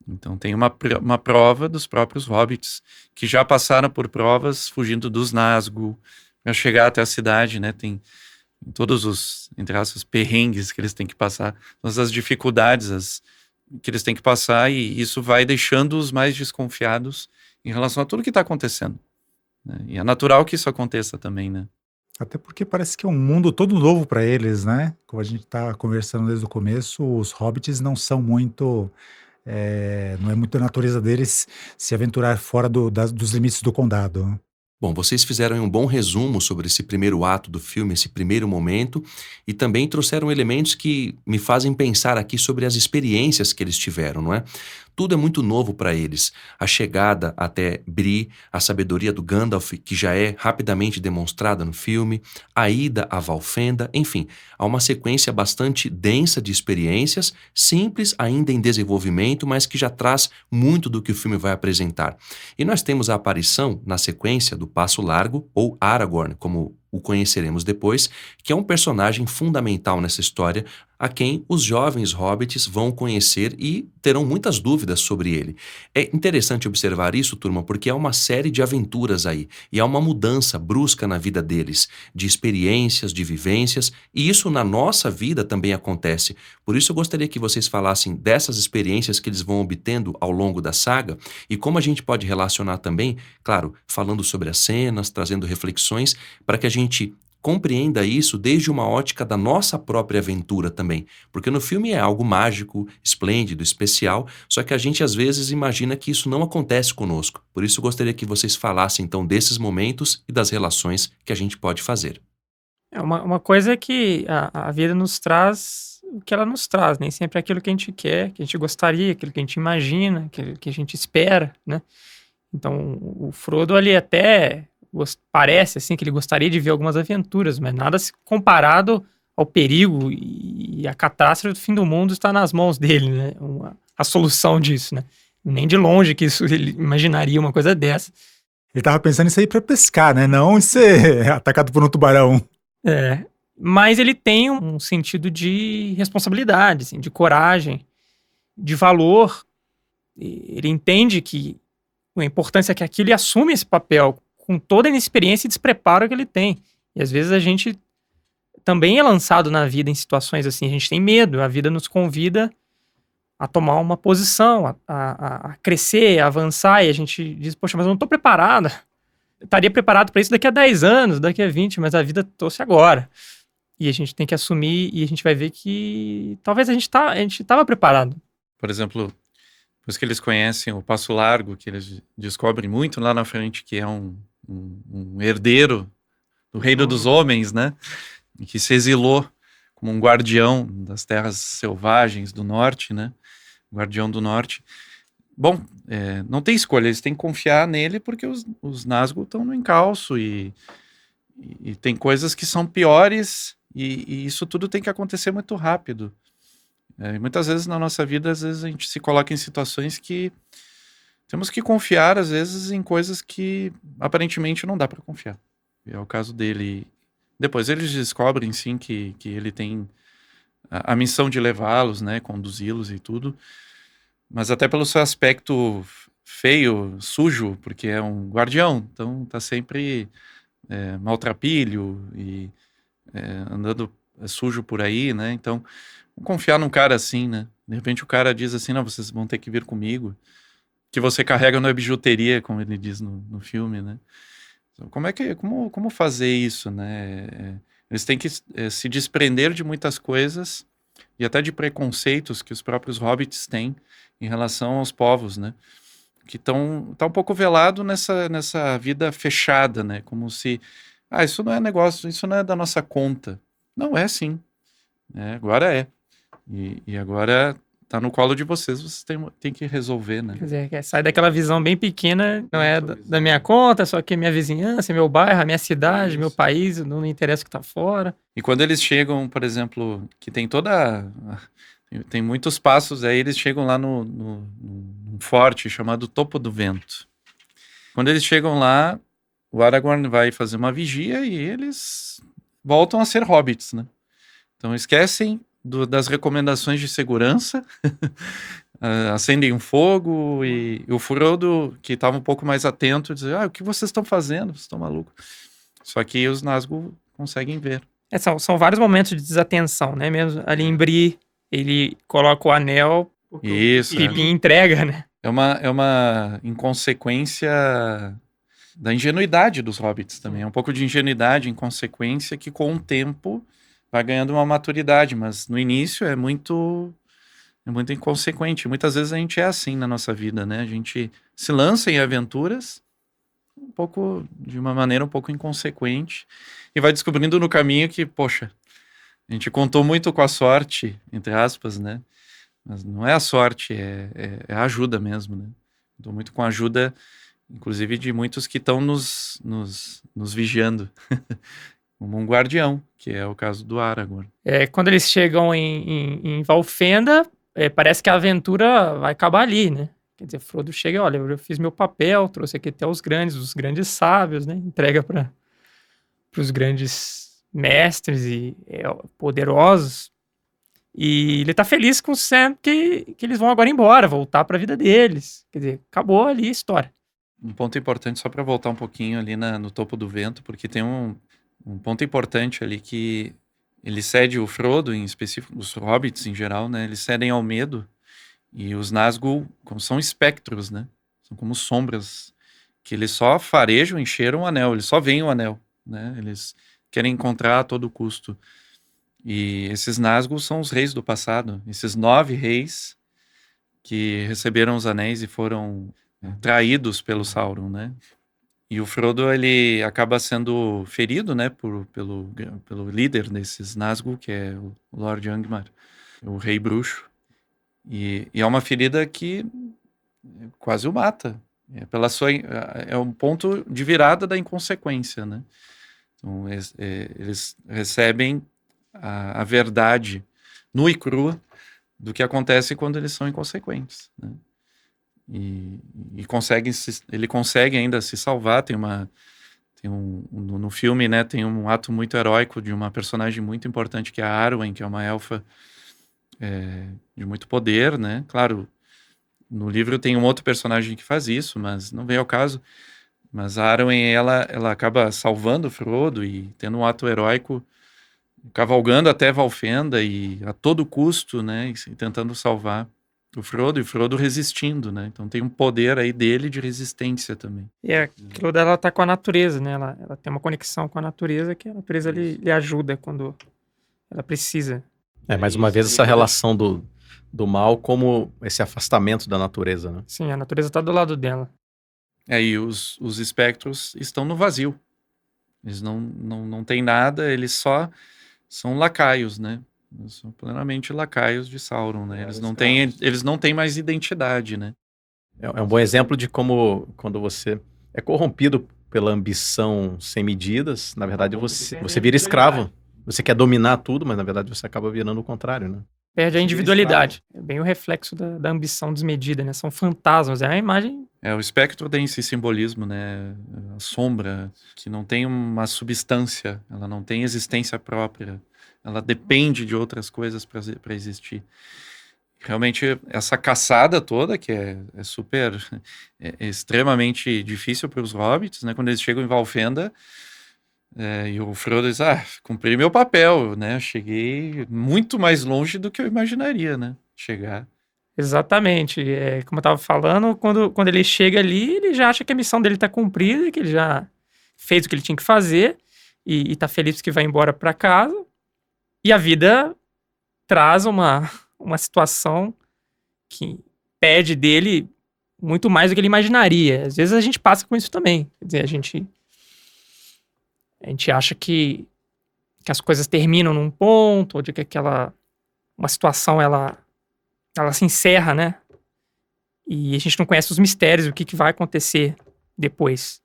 Então tem uma prova dos próprios hobbits que já passaram por provas fugindo dos Nazgûl para chegar até a cidade, né? Tem todos os, entre aspas, perrengues que eles têm que passar, todas as dificuldades que eles têm que passar, e isso vai deixando os mais desconfiados em relação a tudo que está acontecendo, né? E é natural que isso aconteça também, né? Até porque parece que é um mundo todo novo para eles, né? Como a gente está conversando desde o começo, os hobbits não são muito... não é muito a natureza deles se aventurar fora dos limites do condado. Bom, vocês fizeram um bom resumo sobre esse primeiro ato do filme, esse primeiro momento, e também trouxeram elementos que me fazem pensar aqui sobre as experiências que eles tiveram, não é? Tudo é muito novo para eles. A chegada até Bree, a sabedoria do Gandalf, que já é rapidamente demonstrada no filme, a ida a Valfenda, enfim, há uma sequência bastante densa de experiências, simples, ainda em desenvolvimento, mas que já traz muito do que o filme vai apresentar. E nós temos a aparição, na sequência, do Passo Largo, ou Aragorn, como o conheceremos depois, que é um personagem fundamental nessa história, a quem os jovens hobbits vão conhecer e terão muitas dúvidas sobre ele. É interessante observar isso, turma, porque há uma série de aventuras aí, e há uma mudança brusca na vida deles, de experiências, de vivências, e isso na nossa vida também acontece. Por isso eu gostaria que vocês falassem dessas experiências que eles vão obtendo ao longo da saga, e como a gente pode relacionar também, claro, falando sobre as cenas, trazendo reflexões, para que a gente compreenda isso desde uma ótica da nossa própria aventura também, porque no filme é algo mágico, esplêndido, especial, só que a gente às vezes imagina que isso não acontece conosco. Por isso eu gostaria que vocês falassem então desses momentos e das relações que a gente pode fazer. Uma coisa é que a vida nos traz o que ela nos traz, nem sempre é aquilo que a gente quer, que a gente gostaria, aquilo que a gente imagina, aquilo que a gente espera, né? Então o Frodo ali até... parece assim que ele gostaria de ver algumas aventuras, mas nada se comparado ao perigo e a catástrofe do fim do mundo está nas mãos dele, né? A solução disso, né? Nem de longe que ele imaginaria uma coisa dessa. Ele tava pensando em sair para pescar, né? Não em ser atacado por um tubarão. Mas ele tem um sentido de responsabilidade, assim, de coragem, de valor. Ele entende que a importância é que aquilo, ele assume esse papel com toda a inexperiência e despreparo que ele tem. E às vezes a gente também é lançado na vida em situações assim, a gente tem medo, a vida nos convida a tomar uma posição, a crescer, a avançar, e a gente diz, poxa, mas eu não estou preparado. Eu estaria preparado para isso daqui a 10 anos, daqui a 20, mas a vida trouxe agora. E a gente tem que assumir, e a gente vai ver que talvez a gente estava preparado. Por exemplo, depois que eles conhecem o Passo Largo, que eles descobrem muito lá na frente que é um herdeiro do reino dos homens, né? E que se exilou como um guardião das terras selvagens do norte, né? Guardião do norte. Bom, não tem escolha, eles têm que confiar nele porque os Nazgûl estão no encalço e tem coisas que são piores e isso tudo tem que acontecer muito rápido. Muitas vezes na nossa vida, às vezes a gente se coloca em situações que temos que confiar, às vezes, em coisas que aparentemente não dá para confiar. É o caso dele. Depois eles descobrem, sim, que ele tem a missão de levá-los, né, conduzi-los e tudo. Mas até pelo seu aspecto feio, sujo, porque é um guardião, então tá sempre maltrapilho e andando sujo por aí, né? Então, não confiar num cara assim, né? De repente o cara diz assim, não, vocês vão ter que vir comigo, que você carrega não é bijuteria, como ele diz no filme, né? Então, como fazer isso, né? Eles têm que se desprender de muitas coisas e até de preconceitos que os próprios hobbits têm em relação aos povos, né? Que tá um pouco velado nessa vida fechada, né? Como se, isso não é negócio, isso não é da nossa conta. Não é sim, né? Agora é. E agora tá no colo de vocês têm que resolver, né? Quer dizer, sai daquela visão bem pequena, não é da minha conta, só que é minha vizinhança, meu bairro, a minha cidade, meu país, não me interessa o que tá fora. E quando eles chegam, por exemplo, que tem tem muitos passos, aí eles chegam lá num forte chamado Topo do Vento. Quando eles chegam lá, o Aragorn vai fazer uma vigia e eles voltam a ser hobbits, né? Então esquecem das recomendações de segurança, acendem um fogo e o Frodo, que estava um pouco mais atento, diz, o que vocês estão fazendo? Vocês estão malucos? Só que os Nazgûl conseguem ver. São vários momentos de desatenção, né? Mesmo ali em Bree, ele coloca o anel, Isso, o Pippin entrega, né? É uma inconsequência da ingenuidade dos hobbits também. É um pouco de ingenuidade, inconsequência, que com o tempo vai ganhando uma maturidade, mas no início é muito inconsequente. Muitas vezes a gente é assim na nossa vida, né? A gente se lança em aventuras de uma maneira um pouco inconsequente e vai descobrindo no caminho que, poxa, a gente contou muito com a sorte, entre aspas, né? Mas não é a sorte, é a ajuda mesmo, né? Estou muito com a ajuda, inclusive, de muitos que estão nos vigiando. Como um guardião, que é o caso do Aragorn. Quando eles chegam em Valfenda, parece que a aventura vai acabar ali, né? Quer dizer, Frodo chega, olha, eu fiz meu papel, trouxe aqui até os grandes sábios, né? Entrega para os grandes mestres e poderosos. E ele tá feliz com o Sam que eles vão agora embora, voltar para a vida deles. Quer dizer, acabou ali a história. Um ponto importante, só para voltar um pouquinho ali no Topo do Vento, porque tem um ponto importante ali que ele cede o Frodo, em específico, os hobbits em geral, né? Eles cedem ao medo. E os Nazgûl são espectros, né? São como sombras que eles só farejam e cheiram o anel. Eles só veem o anel, né? Eles querem encontrar a todo custo. E esses Nazgûl são os reis do passado. Esses 9 reis que receberam os anéis e foram traídos pelo Sauron, né? E o Frodo, ele acaba sendo ferido, né, pelo líder desses Nazgûl, que é o Lord Angmar, o rei bruxo. E é uma ferida que quase o mata. É um ponto de virada da inconsequência, né? Então, eles recebem a verdade nua e crua do que acontece quando eles são inconsequentes, né? E ele consegue ainda se salvar. No filme, né, tem um ato muito heróico de uma personagem muito importante, que é a Arwen, que é uma elfa de muito poder, né? Claro, no livro tem um outro personagem que faz isso, mas não vem ao caso. Mas a Arwen, ela acaba salvando o Frodo e tendo um ato heróico, cavalgando até Valfenda e a todo custo, né, e tentando salvar o Frodo, e o Frodo resistindo, né? Então tem um poder aí dele de resistência também. E aquilo dela tá com a natureza, né? Ela tem uma conexão com a natureza, que a natureza lhe ajuda quando ela precisa. Mais uma vez essa relação do mal como esse afastamento da natureza, né? Sim, a natureza tá do lado dela. E os espectros estão no vazio. Eles não têm nada, eles só são lacaios, né? Eles são plenamente lacaios de Sauron, né? Eles não têm mais identidade, né? É um bom exemplo de como, quando você é corrompido pela ambição sem medidas, na verdade você vira escravo. Você quer dominar tudo, mas na verdade você acaba virando o contrário, né? Perde a individualidade. É bem o reflexo da ambição desmedida, né? São fantasmas, é a imagem... O espectro tem esse simbolismo, né? A sombra, que não tem uma substância, ela não tem existência própria, ela depende de outras coisas para existir. realmente essa caçada toda, que é super, é extremamente difícil para os hobbits, né? Quando eles chegam em Valfenda, e o Frodo diz, cumpri meu papel, né? Cheguei muito mais longe do que eu imaginaria, né? Chegar. Exatamente. Como eu estava falando, quando ele chega ali, ele já acha que a missão dele está cumprida, que ele já fez o que ele tinha que fazer e está feliz que vai embora para casa. E a vida traz uma situação que pede dele muito mais do que ele imaginaria. Às vezes a gente passa com isso também. Quer dizer, a gente acha que as coisas terminam num ponto, ou de que uma situação ela se encerra, né? E a gente não conhece os mistérios, o que vai acontecer depois.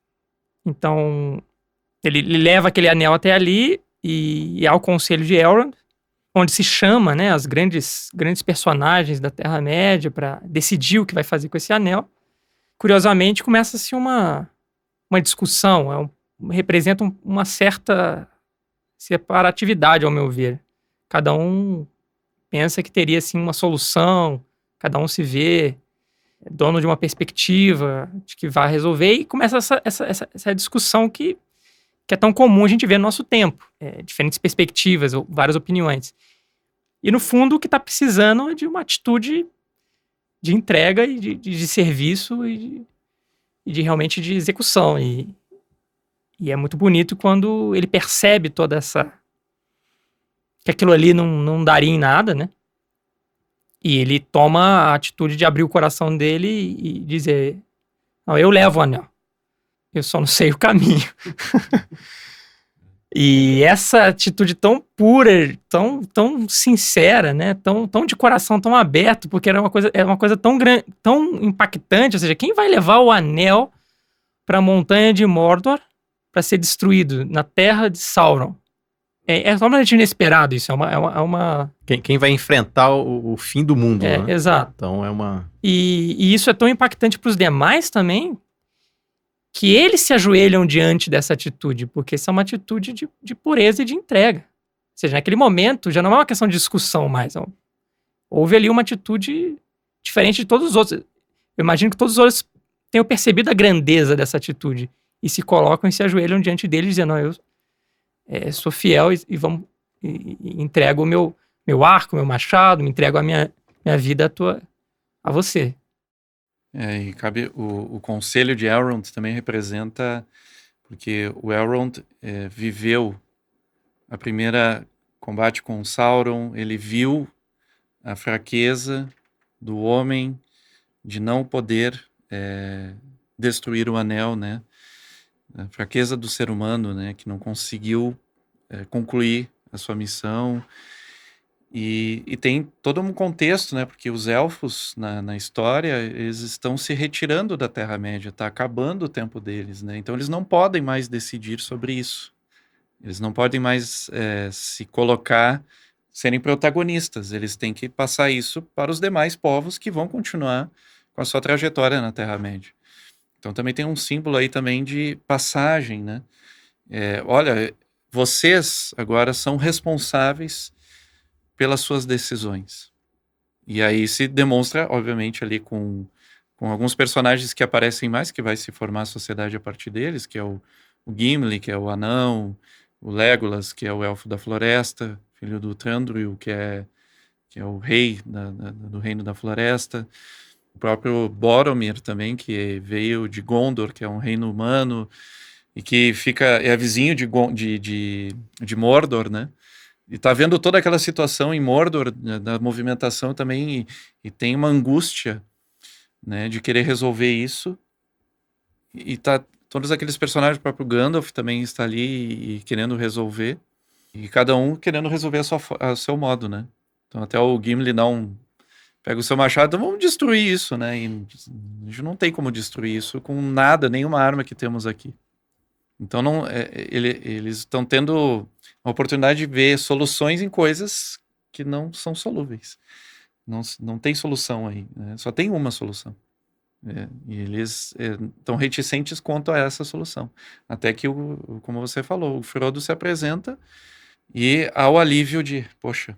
Então, ele leva aquele anel até ali e ao conselho de Elrond, onde se chama, né, as grandes personagens da Terra-média para decidir o que vai fazer com esse anel. Curiosamente, começa-se uma discussão, representa uma certa separatividade, ao meu ver. Cada um pensa que teria, assim, uma solução, cada um se vê dono de uma perspectiva de que vai resolver, e começa essa discussão que é tão comum a gente ver no nosso tempo. Diferentes perspectivas, ou várias opiniões. E, no fundo, o que está precisando é de uma atitude de entrega e de serviço e de realmente de execução. E é muito bonito quando ele percebe toda essa... que aquilo ali não daria em nada, né? E ele toma a atitude de abrir o coração dele e dizer: não, eu levo o anel. Eu só não sei o caminho. E essa atitude tão pura, tão sincera, né? Tão de coração, tão aberto, porque era uma coisa tão grande, tão impactante. Ou seja, quem vai levar o anel para a montanha de Mordor para ser destruído na terra de Sauron? É totalmente inesperado isso. É uma... Quem vai enfrentar o fim do mundo, né? Exato. Então é uma... E isso é tão impactante para os demais também, que eles se ajoelham diante dessa atitude, porque isso é uma atitude de pureza e de entrega. Ou seja, naquele momento já não é uma questão de discussão mais. Houve ali uma atitude diferente de todos os outros. Eu imagino que todos os outros tenham percebido a grandeza dessa atitude e se colocam e se ajoelham diante dele, dizendo: não, eu sou fiel e entrego o meu arco, meu machado, me entrego a minha vida a você. E cabe o conselho de Elrond também representa, porque o Elrond viveu a primeira combate com Sauron, ele viu a fraqueza do homem de não poder destruir o anel, né? A fraqueza do ser humano, né? Que não conseguiu concluir a sua missão. E tem todo um contexto, né? Porque os elfos, na história, eles estão se retirando da Terra-média, está acabando o tempo deles, né? Então eles não podem mais decidir sobre isso. Eles não podem mais se colocar, serem protagonistas. Eles têm que passar isso para os demais povos que vão continuar com a sua trajetória na Terra-média. Então também tem um símbolo aí também de passagem, né? Olha, vocês agora são responsáveis pelas suas decisões. E aí se demonstra, obviamente, ali com alguns personagens que aparecem mais, que vai se formar a sociedade a partir deles, que é o Gimli, que é o anão, o Legolas, que é o elfo da floresta, filho do Thranduil, que é o rei do reino da floresta. O próprio Boromir também, que veio de Gondor, que é um reino humano, e que é vizinho de Mordor, né? E tá vendo toda aquela situação em Mordor, da movimentação também, e tem uma angústia, né, de querer resolver isso. E tá todos aqueles personagens, o próprio Gandalf também está ali e querendo resolver. E cada um querendo resolver a seu modo, né? Então até o Gimli pega o seu machado, então vamos destruir isso, né? E a gente não tem como destruir isso com nada, nenhuma arma que temos aqui. Então eles estão tendo a oportunidade de ver soluções em coisas que não são solúveis. Não tem solução aí, né? Só tem uma solução. E eles estão reticentes quanto a essa solução. Até que, como você falou, o Frodo se apresenta e há o alívio de, poxa,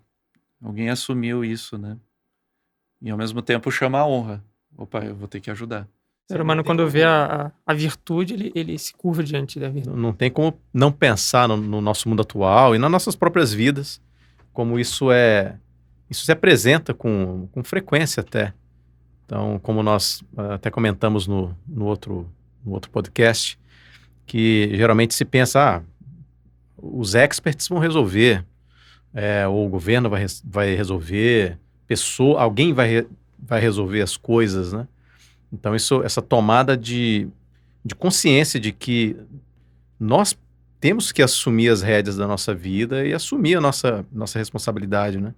alguém assumiu isso, né? E ao mesmo tempo chama a honra. Opa, eu vou ter que ajudar. O ser humano, quando vê a virtude, ele se curva diante da virtude. Não tem como não pensar no nosso mundo atual e nas nossas próprias vidas, como isso se apresenta com frequência até. Então, como nós até comentamos no outro podcast, que geralmente se pensa, os experts vão resolver, ou o governo vai resolver, alguém vai resolver as coisas, né? Então, essa tomada de consciência de que nós temos que assumir as rédeas da nossa vida e assumir a nossa responsabilidade, né?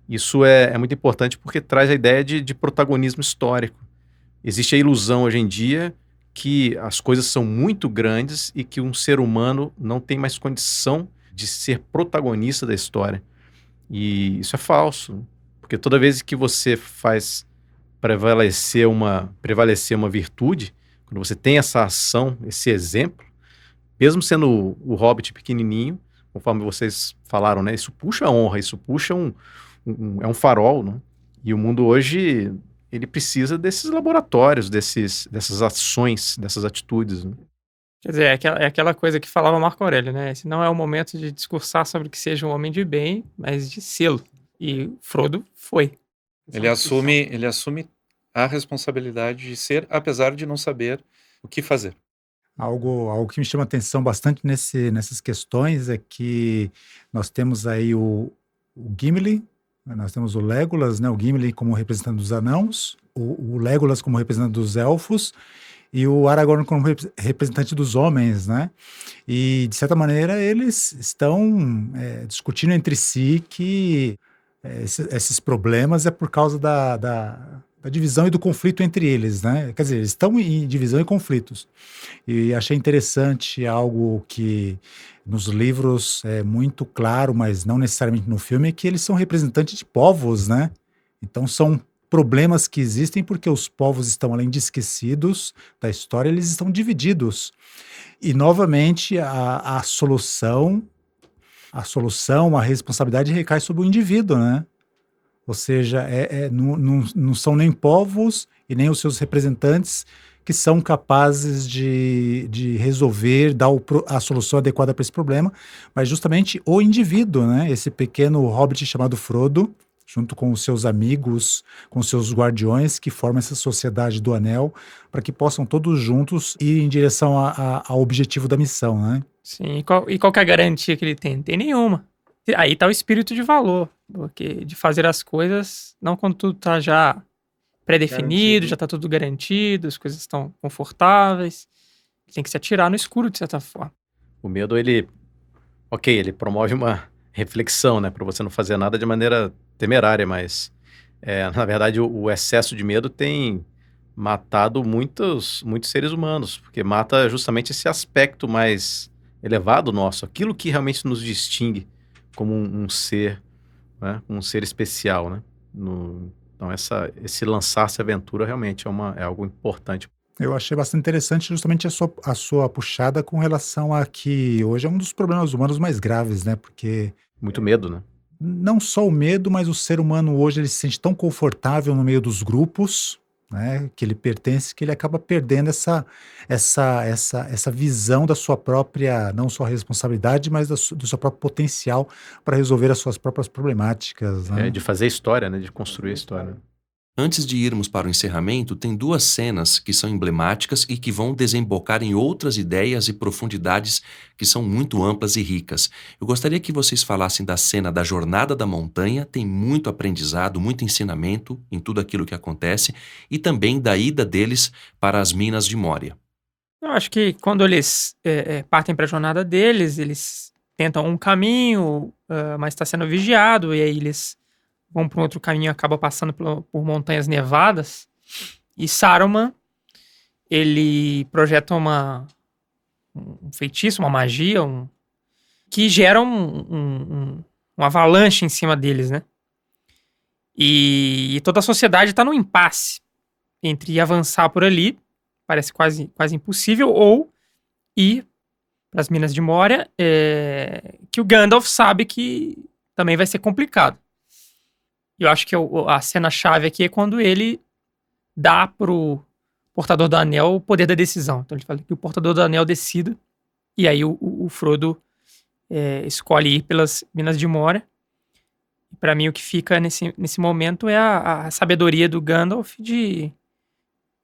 Isso é muito importante porque traz a ideia de protagonismo histórico. Existe a ilusão hoje em dia que as coisas são muito grandes e que um ser humano não tem mais condição de ser protagonista da história. E isso é falso, porque toda vez que você faz prevalecer uma virtude, quando você tem essa ação, esse exemplo, mesmo sendo o Hobbit pequenininho, conforme vocês falaram, né? Isso puxa a honra, isso puxa é um farol, né? E o mundo hoje, ele precisa desses laboratórios, dessas ações, dessas atitudes, né? Quer dizer, é aquela coisa que falava Marco Aurélio, né? Esse não é o momento de discursar sobre que seja um homem de bem, mas de sê-lo. E Frodo foi. Ele assume a responsabilidade de ser, apesar de não saber o que fazer. Algo que me chama atenção bastante nessas questões é que nós temos aí o Gimli, nós temos o Legolas, né, o Gimli como representante dos anãos, o Legolas como representante dos elfos e o Aragorn como representante dos homens, né? E, de certa maneira, eles estão discutindo entre si que esses problemas é por causa da divisão e do conflito entre eles, né? Quer dizer, eles estão em divisão e conflitos. E achei interessante algo que nos livros é muito claro, mas não necessariamente no filme, é que eles são representantes de povos, né? Então são problemas que existem porque os povos estão, além de esquecidos da história, eles estão divididos. E, novamente, a solução, a responsabilidade recai sobre o indivíduo, né? Ou seja, não são nem povos e nem os seus representantes que são capazes de resolver, dar a solução adequada para esse problema, mas justamente o indivíduo, né? Esse pequeno hobbit chamado Frodo, junto com os seus amigos, com os seus guardiões, que formam essa sociedade do Anel, para que possam todos juntos ir em direção ao objetivo da missão, né? Sim, e qual que é a garantia que ele tem? Não tem nenhuma. Aí está o espírito de valor, porque de fazer as coisas, não quando tudo está já pré-definido, já está tudo garantido, as coisas estão confortáveis. Tem que se atirar no escuro, de certa forma. O medo, ele promove uma reflexão, né? Para você não fazer nada de maneira temerária, mas, na verdade, o excesso de medo tem matado muitos seres humanos, porque mata justamente esse aspecto mais elevado nosso, aquilo que realmente nos distingue como um ser, né? Um ser especial, né? Então, esse lançar-se à aventura realmente é algo importante. Eu achei bastante interessante justamente a sua puxada com relação a que hoje é um dos problemas humanos mais graves, né? Porque muito medo, né? Não só o medo, mas o ser humano hoje ele se sente tão confortável no meio dos grupos, né, que ele pertence, que ele acaba perdendo essa visão da sua própria, não só responsabilidade, mas do seu próprio potencial para resolver as suas próprias problemáticas, né? De fazer história, né? De construir história. Antes de irmos para o encerramento, tem duas cenas que são emblemáticas e que vão desembocar em outras ideias e profundidades que são muito amplas e ricas. Eu gostaria que vocês falassem da cena da Jornada da Montanha, tem muito aprendizado, muito ensinamento em tudo aquilo que acontece, e também da ida deles para as Minas de Moria. Eu acho que quando eles partem para a jornada deles, eles tentam um caminho, mas está sendo vigiado, e aí eles vão para um outro caminho e acaba passando por montanhas nevadas. E Saruman, ele projeta um feitiço, uma magia, que gera uma avalanche em cima deles, né? E toda a sociedade está num impasse entre avançar por ali, parece quase impossível, ou ir para as Minas de Moria, que o Gandalf sabe que também vai ser complicado. eu acho que a cena-chave aqui é quando ele dá pro portador do anel o poder da decisão. Então ele fala que o portador do anel decida, e aí o Frodo escolhe ir pelas Minas de Moria. Para mim, o que fica nesse momento é a sabedoria do Gandalf de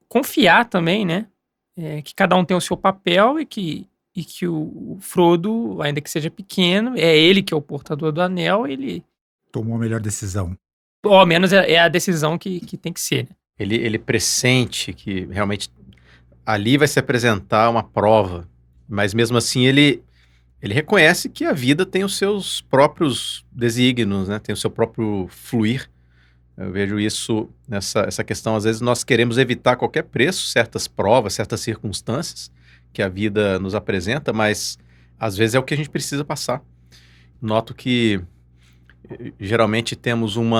confiar também, né? Que cada um tem o seu papel e que o Frodo, ainda que seja pequeno, é ele que é o portador do anel, ele... Tomou a melhor decisão. Ou ao menos é a decisão que tem que ser, né? Ele pressente que realmente ali vai se apresentar uma prova, mas mesmo assim ele reconhece que a vida tem os seus próprios desígnios, né? Tem o seu próprio fluir. Eu vejo isso essa questão. Às vezes nós queremos evitar a qualquer preço certas provas, certas circunstâncias que a vida nos apresenta, mas às vezes é o que a gente precisa passar. Noto que geralmente temos um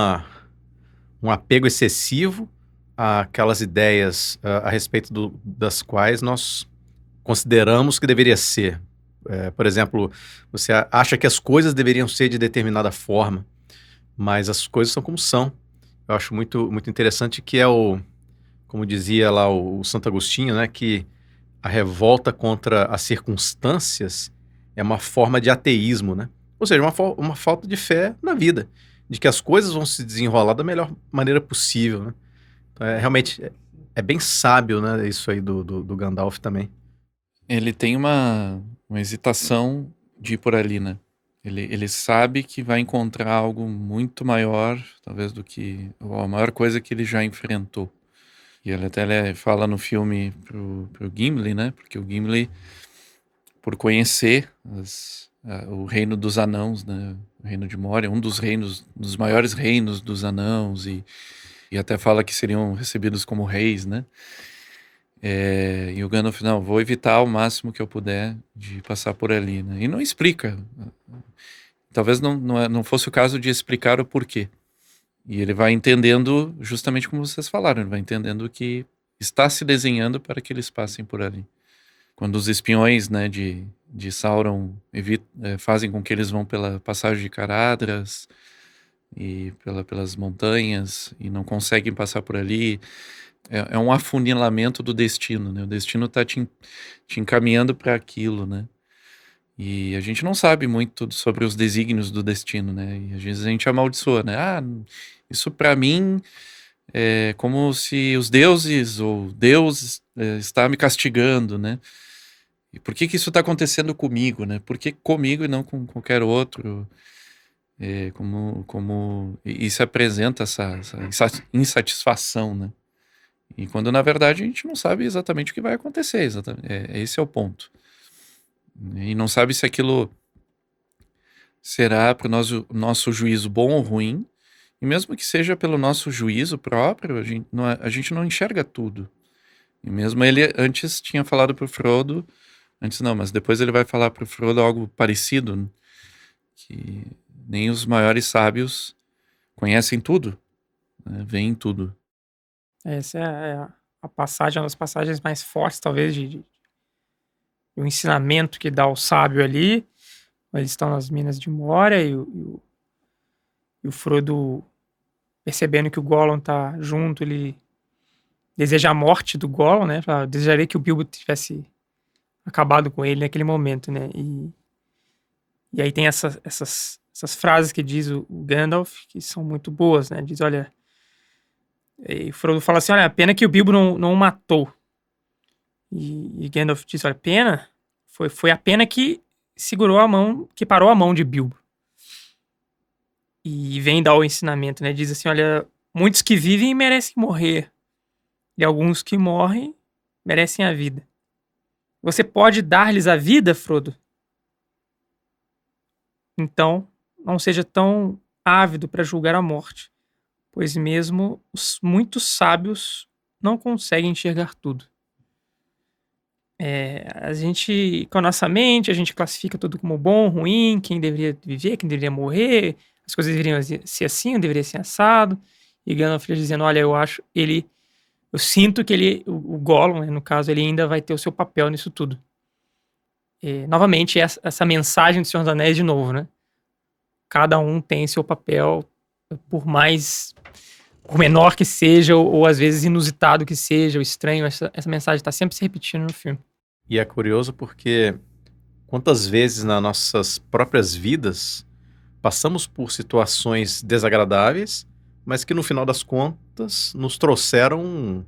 apego excessivo àquelas ideias a respeito das quais nós consideramos que deveria ser. Por exemplo, você acha que as coisas deveriam ser de determinada forma, mas as coisas são como são. Eu acho muito, muito interessante que como dizia lá o Santo Agostinho, né, que a revolta contra as circunstâncias é uma forma de ateísmo, né? Ou seja, uma falta de fé na vida, de que as coisas vão se desenrolar da melhor maneira possível, né? Então, realmente é bem sábio, né, isso aí do Gandalf também. Ele tem uma hesitação de ir por ali, né? Ele sabe que vai encontrar algo muito maior, talvez, do que a maior coisa que ele já enfrentou. E ele até fala no filme pro Gimli, né? Porque o Gimli, por conhecer o reino dos anãos, né? O reino de Moria, um dos maiores reinos dos anãos, e até fala que seriam recebidos como reis, né? E o Gandalf, não, vou evitar ao máximo que eu puder de passar por ali, né? E não explica. Talvez não fosse o caso de explicar o porquê. E ele vai entendendo, justamente como vocês falaram, ele vai entendendo que está se desenhando para que eles passem por ali. Quando os espiões, né, de Sauron fazem com que eles vão pela passagem de Caradhras e pelas montanhas e não conseguem passar por ali, é um afunilamento do destino, né? O destino está te encaminhando para aquilo, né? E a gente não sabe muito sobre os desígnios do destino, né? E às vezes a gente amaldiçoa, né? Isso para mim é como se os deuses ou Deus está me castigando, né? E por que isso está acontecendo comigo, né? Por que comigo e não com qualquer outro? Como isso apresenta essa insatisfação, né? E quando na verdade a gente não sabe exatamente o que vai acontecer, exatamente. Esse é o ponto. E não sabe se aquilo será para o nosso juízo bom ou ruim. E mesmo que seja pelo nosso juízo próprio, a gente não enxerga tudo. E mesmo ele antes tinha falado para o Frodo, antes não, mas depois ele vai falar para o Frodo algo parecido, que nem os maiores sábios conhecem tudo, né, veem tudo. Essa é a passagem, uma das passagens mais fortes, talvez, de um ensinamento que dá ao sábio ali. Eles estão nas Minas de Moria e o Frodo, percebendo que o Gollum tá junto, ele deseja a morte do Gollum, né? Desejaria que o Bilbo tivesse acabado com ele naquele momento, né? E aí tem essas frases que diz o Gandalf, que são muito boas, né? Diz, olha... E o Frodo fala assim, olha, pena que o Bilbo não o matou. E Gandalf diz, olha, pena... Foi a pena que segurou a mão, que parou a mão de Bilbo. E vem dar o ensinamento, né? Diz assim, olha, muitos que vivem merecem morrer. E alguns que morrem merecem a vida. Você pode dar-lhes a vida, Frodo? Então, não seja tão ávido para julgar a morte, pois mesmo os muitos sábios não conseguem enxergar tudo. A gente, com a nossa mente, a gente classifica tudo como bom, ruim, quem deveria viver, quem deveria morrer, as coisas deveriam ser assim, deveria ser assado. E Gandalf dizendo, olha, eu sinto que o Gollum, né, no caso, ele ainda vai ter o seu papel nisso tudo. Novamente, essa mensagem do Senhor dos Anéis de novo, né? Cada um tem seu papel, por menor que seja, ou às vezes inusitado que seja, ou estranho, essa mensagem está sempre se repetindo no filme. E é curioso porque quantas vezes nas nossas próprias vidas passamos por situações desagradáveis, mas que no final das contas nos trouxeram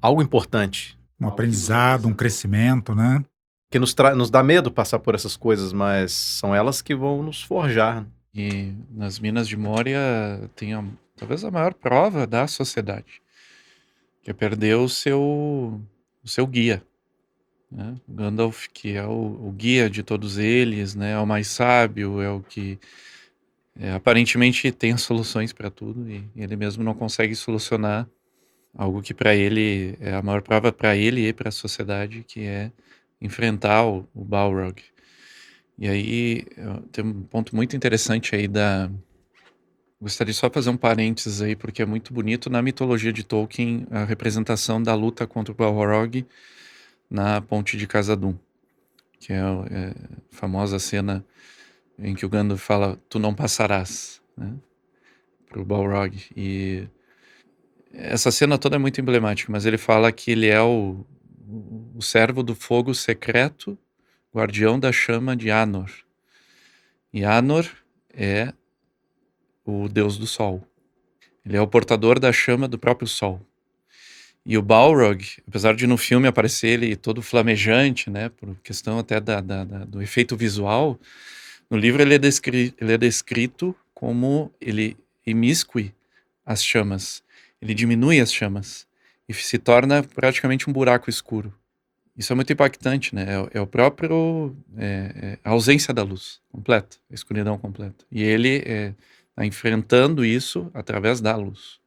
algo importante. Um aprendizado, um crescimento, né? Que nos dá medo passar por essas coisas, mas são elas que vão nos forjar. E nas Minas de Moria tem talvez a maior prova da sociedade, que é perder o seu guia, né? Gandalf, que é o guia de todos eles, né? É o mais sábio, é o que aparentemente tem as soluções para tudo, e ele mesmo não consegue solucionar algo que para ele é a maior prova para ele e para a sociedade, que é enfrentar o Balrog. E aí tem um ponto muito interessante aí Gostaria só de fazer um parênteses aí, porque é muito bonito na mitologia de Tolkien a representação da luta contra o Balrog na Ponte de Khazad-dûm, que é a famosa cena em que o Gandalf fala, tu não passarás, né, pro Balrog. E essa cena toda é muito emblemática, mas ele fala que ele é o servo do fogo secreto, guardião da chama de Anor. E Anor é o deus do sol. Ele é o portador da chama do próprio sol. E o Balrog, apesar de no filme aparecer ele todo flamejante, né, por questão até do efeito visual, no livro ele é descrito como ele imiscui as chamas, ele diminui as chamas e se torna praticamente um buraco escuro. Isso é muito impactante, né? É o próprio a ausência da luz completa, a escuridão completa. E ele está enfrentando isso através da luz.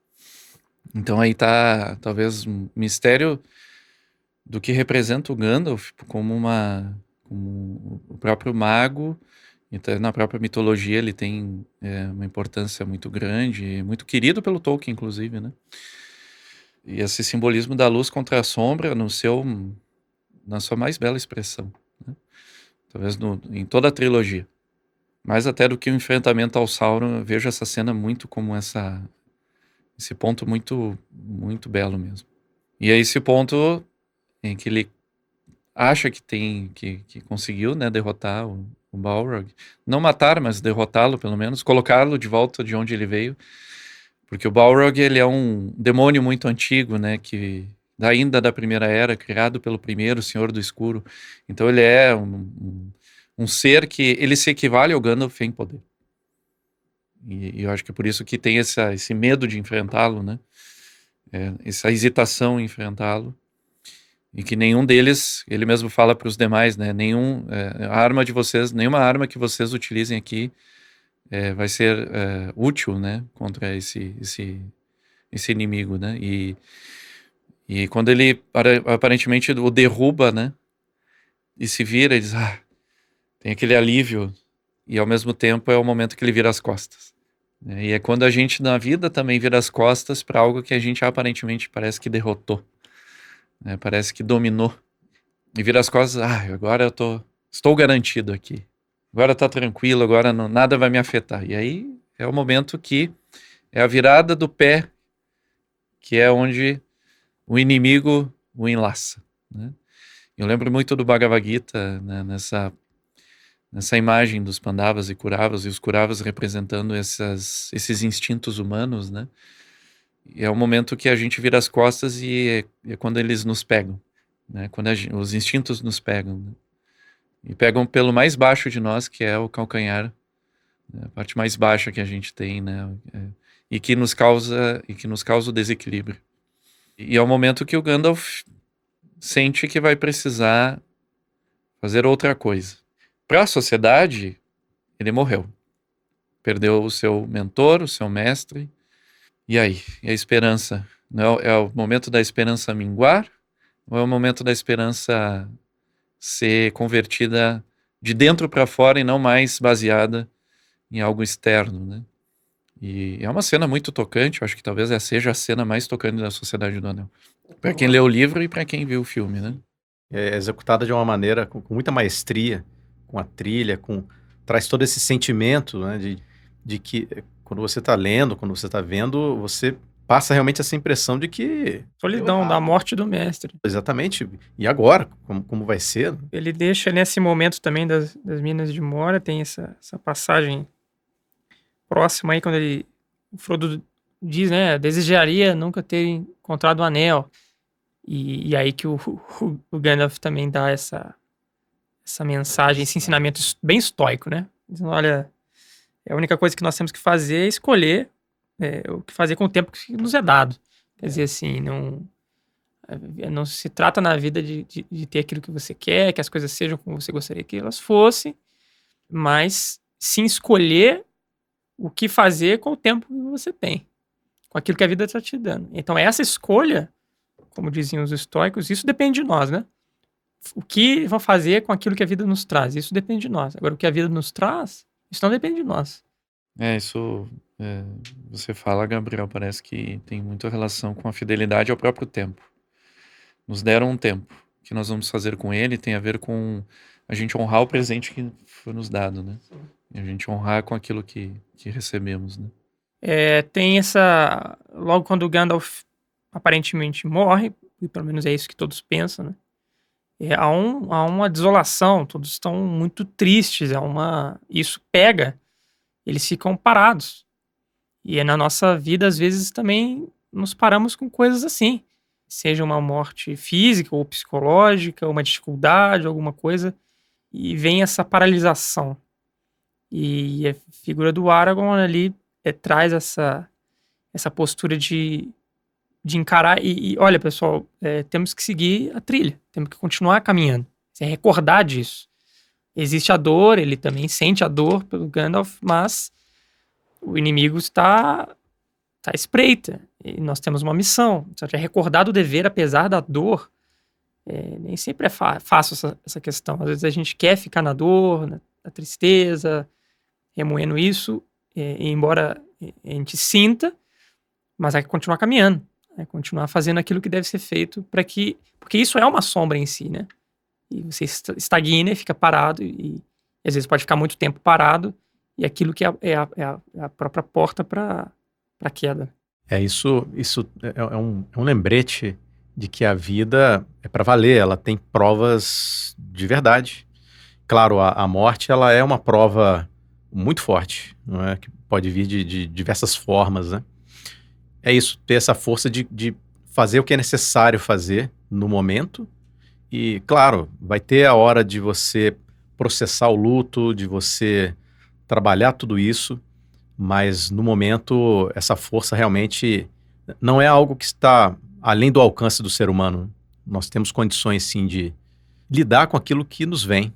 Então aí está talvez um mistério do que representa o Gandalf como o próprio mago. Então, na própria mitologia ele tem uma importância muito grande, muito querido pelo Tolkien, inclusive, né? E esse simbolismo da luz contra a sombra na sua mais bela expressão, né? Talvez em toda a trilogia. Mais até do que o enfrentamento ao Sauron, eu vejo essa cena muito como esse ponto muito, muito belo mesmo. E é esse ponto em que ele acha que conseguiu, né, derrotar o Balrog. Não matar, mas derrotá-lo, pelo menos. Colocá-lo de volta de onde ele veio. Porque o Balrog, ele é um demônio muito antigo, né, que ainda da Primeira Era, criado pelo primeiro Senhor do Escuro. Então ele é um ser que ele se equivale ao Gandalf em poder. E eu acho que é por isso que tem esse medo de enfrentá-lo, né? Essa hesitação em enfrentá-lo. E que nenhum deles, ele mesmo fala para os demais, né? Nenhuma arma que vocês utilizem aqui vai ser útil, né? Contra esse inimigo, né? E quando ele aparentemente o derruba, né? E se vira, ele diz, tem aquele alívio. E ao mesmo tempo é o momento que ele vira as costas. E é quando a gente na vida também vira as costas para algo que a gente aparentemente parece que derrotou. Parece que dominou. E vira as costas, agora estou garantido aqui. Agora tá tranquilo, agora nada vai me afetar. E aí é o momento que é a virada do pé, que é onde o inimigo o enlaça, né? Eu lembro muito do Bhagavad Gita, né, nessa imagem dos Pandavas e Kauravas, e os Kauravas representando esses instintos humanos, né? E é o momento que a gente vira as costas e é quando eles nos pegam, né? Quando os instintos nos pegam, né? E pegam pelo mais baixo de nós, que é o calcanhar, né? A parte mais baixa que a gente tem, né? E que nos causa o desequilíbrio. E é o momento que o Gandalf sente que vai precisar fazer outra coisa. Para a sociedade, ele morreu. Perdeu o seu mentor, o seu mestre. E aí? E a esperança? É o momento da esperança minguar? Ou é o momento da esperança ser convertida de dentro para fora e não mais baseada em algo externo, né? E é uma cena muito tocante, eu acho que talvez seja a cena mais tocante da Sociedade do Anel. Para quem leu o livro e para quem viu o filme, né? É executada de uma maneira com muita maestria, com a trilha, traz todo esse sentimento, né, de que quando você está lendo, quando você está vendo, você passa realmente essa impressão de que... Solidão, da morte do mestre. Exatamente. E agora? Como vai ser? Ele deixa nesse momento também das Minas de Moria, tem essa passagem próxima aí, quando o Frodo diz, né, desejaria nunca ter encontrado o anel. E aí que o Gandalf também dá essa mensagem, esse ensinamento bem estoico, né? Dizendo, olha, a única coisa que nós temos que fazer é escolher o que fazer com o tempo que nos é dado. Quer dizer assim, não se trata na vida de ter aquilo que você quer, que as coisas sejam como você gostaria que elas fossem, mas sim escolher o que fazer com o tempo que você tem, com aquilo que a vida está te dando. Então essa escolha, como diziam os estoicos, isso depende de nós, né? O que vão fazer com aquilo que a vida nos traz, isso depende de nós. Agora, o que a vida nos traz, isso não depende de nós. Isso você fala, Gabriel, parece que tem muita relação com a fidelidade ao próprio tempo. Nos deram um tempo. O que nós vamos fazer com ele tem a ver com a gente honrar o presente que foi nos dado, né? E a gente honrar com aquilo que recebemos, né? Tem logo quando o Gandalf aparentemente morre, e pelo menos é isso que todos pensam, né? Há uma desolação, todos estão muito tristes, isso pega, eles ficam parados. E na nossa vida, às vezes, também nos paramos com coisas assim, seja uma morte física ou psicológica, uma dificuldade, alguma coisa, e vem essa paralisação. E a figura do Aragorn ali traz essa postura de encarar e olha, pessoal, temos que seguir a trilha, temos que continuar caminhando, recordar disso. Existe a dor, ele também sente a dor pelo Gandalf, mas o inimigo está à espreita, e nós temos uma missão, recordar do dever apesar da dor. Nem sempre é fácil essa questão, às vezes a gente quer ficar na dor, na tristeza, remoendo isso, embora a gente sinta, mas é continuar caminhando, continuar fazendo aquilo que deve ser feito porque isso é uma sombra em si, né? E você estagna e fica parado e às vezes pode ficar muito tempo parado e aquilo que é a própria porta para a queda. Isso é um lembrete de que a vida é para valer, ela tem provas de verdade. Claro, a morte ela é uma prova muito forte, não é? Que pode vir de diversas formas, né? É isso, ter essa força de fazer o que é necessário fazer no momento. E, claro, vai ter a hora de você processar o luto, de você trabalhar tudo isso, mas no momento essa força realmente não é algo que está além do alcance do ser humano. Nós temos condições, sim, de lidar com aquilo que nos vem.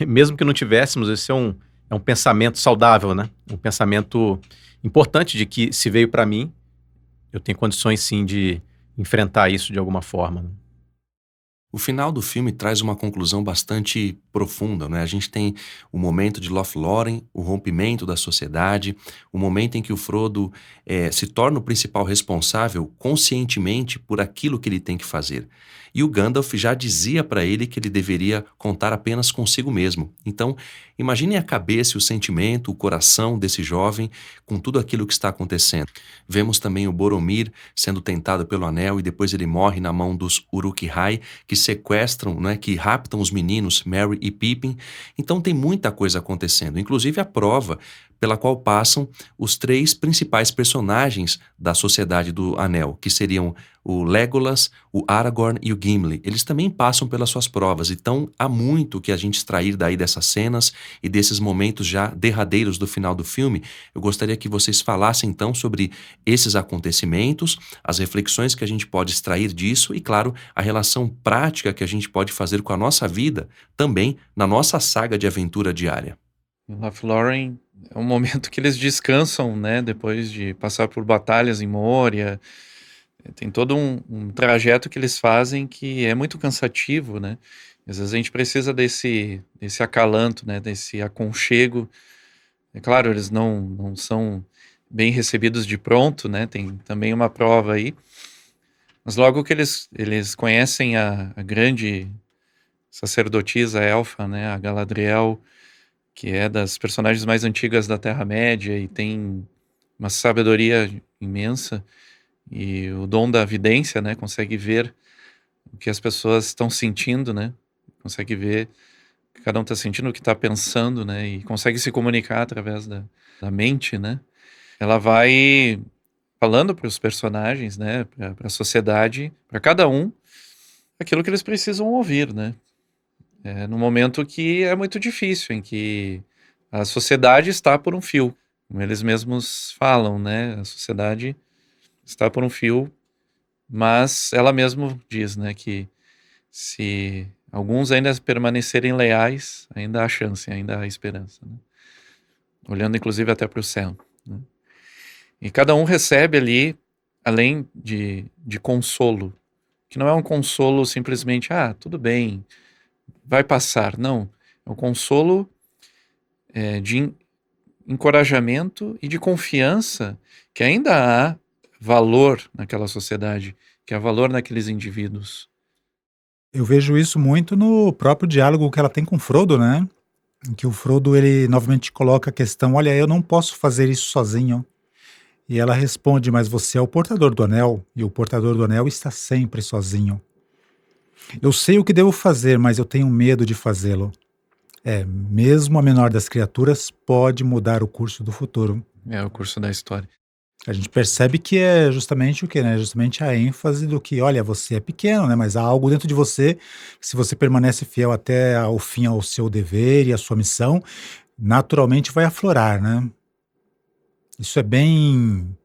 Mesmo que não tivéssemos, esse é um pensamento saudável, né? Um pensamento importante de que se veio para mim, eu tenho condições, sim, de enfrentar isso de alguma forma, né? O final do filme traz uma conclusão bastante profunda, né? A gente tem o momento de Lothlórien, o rompimento da sociedade, o momento em que o Frodo se torna o principal responsável conscientemente por aquilo que ele tem que fazer. E o Gandalf já dizia para ele que ele deveria contar apenas consigo mesmo. Então, imaginem a cabeça, o sentimento, o coração desse jovem com tudo aquilo que está acontecendo. Vemos também o Boromir sendo tentado pelo anel e depois ele morre na mão dos Uruk-hai, que sequestram, né, que raptam os meninos Merry e Pippin. Então tem muita coisa acontecendo, inclusive a prova pela qual passam os três principais personagens da Sociedade do Anel, que seriam o Legolas, o Aragorn e o Gimli. Eles também passam pelas suas provas, então há muito que a gente extrair daí dessas cenas e desses momentos já derradeiros do final do filme. Eu gostaria que vocês falassem então sobre esses acontecimentos, as reflexões que a gente pode extrair disso e, claro, a relação prática que a gente pode fazer com a nossa vida também na nossa saga de aventura diária. Em Lothlórien é um momento que eles descansam, né? Depois de passar por batalhas em Moria. Tem todo um trajeto que eles fazem que é muito cansativo, né? Às vezes a gente precisa desse acalanto, né? Desse aconchego. É claro, eles não são bem recebidos de pronto, né? Tem também uma prova aí. Mas logo que eles conhecem a grande sacerdotisa elfa, né? A Galadriel, que é das personagens mais antigas da Terra-média e tem uma sabedoria imensa e o dom da vidência, né? Consegue ver o que as pessoas estão sentindo, né? Consegue ver o que cada um está sentindo, o que está pensando, né? E consegue se comunicar através da mente, né? Ela vai falando para os personagens, né? Para a sociedade, para cada um, aquilo que eles precisam ouvir, né? Num momento que é muito difícil, em que a sociedade está por um fio, como eles mesmos falam, né? A sociedade está por um fio, mas ela mesma diz, né, que se alguns ainda permanecerem leais, ainda há chance, ainda há esperança, né? Olhando inclusive até para o céu, né? E cada um recebe ali, além de consolo, que não é um consolo simplesmente, tudo bem, vai passar. Não, é um consolo de encorajamento e de confiança que ainda há valor naquela sociedade, que há valor naqueles indivíduos. Eu vejo isso muito no próprio diálogo que ela tem com o Frodo, né? Em que o Frodo, ele novamente coloca a questão, olha, eu não posso fazer isso sozinho. E ela responde, mas você é o portador do anel, e o portador do anel está sempre sozinho. Eu sei o que devo fazer, mas eu tenho medo de fazê-lo. Mesmo a menor das criaturas pode mudar o curso do futuro. É o curso da história. A gente percebe que é justamente o quê, né? Justamente a ênfase do que, olha, você é pequeno, né? Mas há algo dentro de você, que se você permanece fiel até ao fim ao seu dever e à sua missão, naturalmente vai aflorar, né? Isso é bem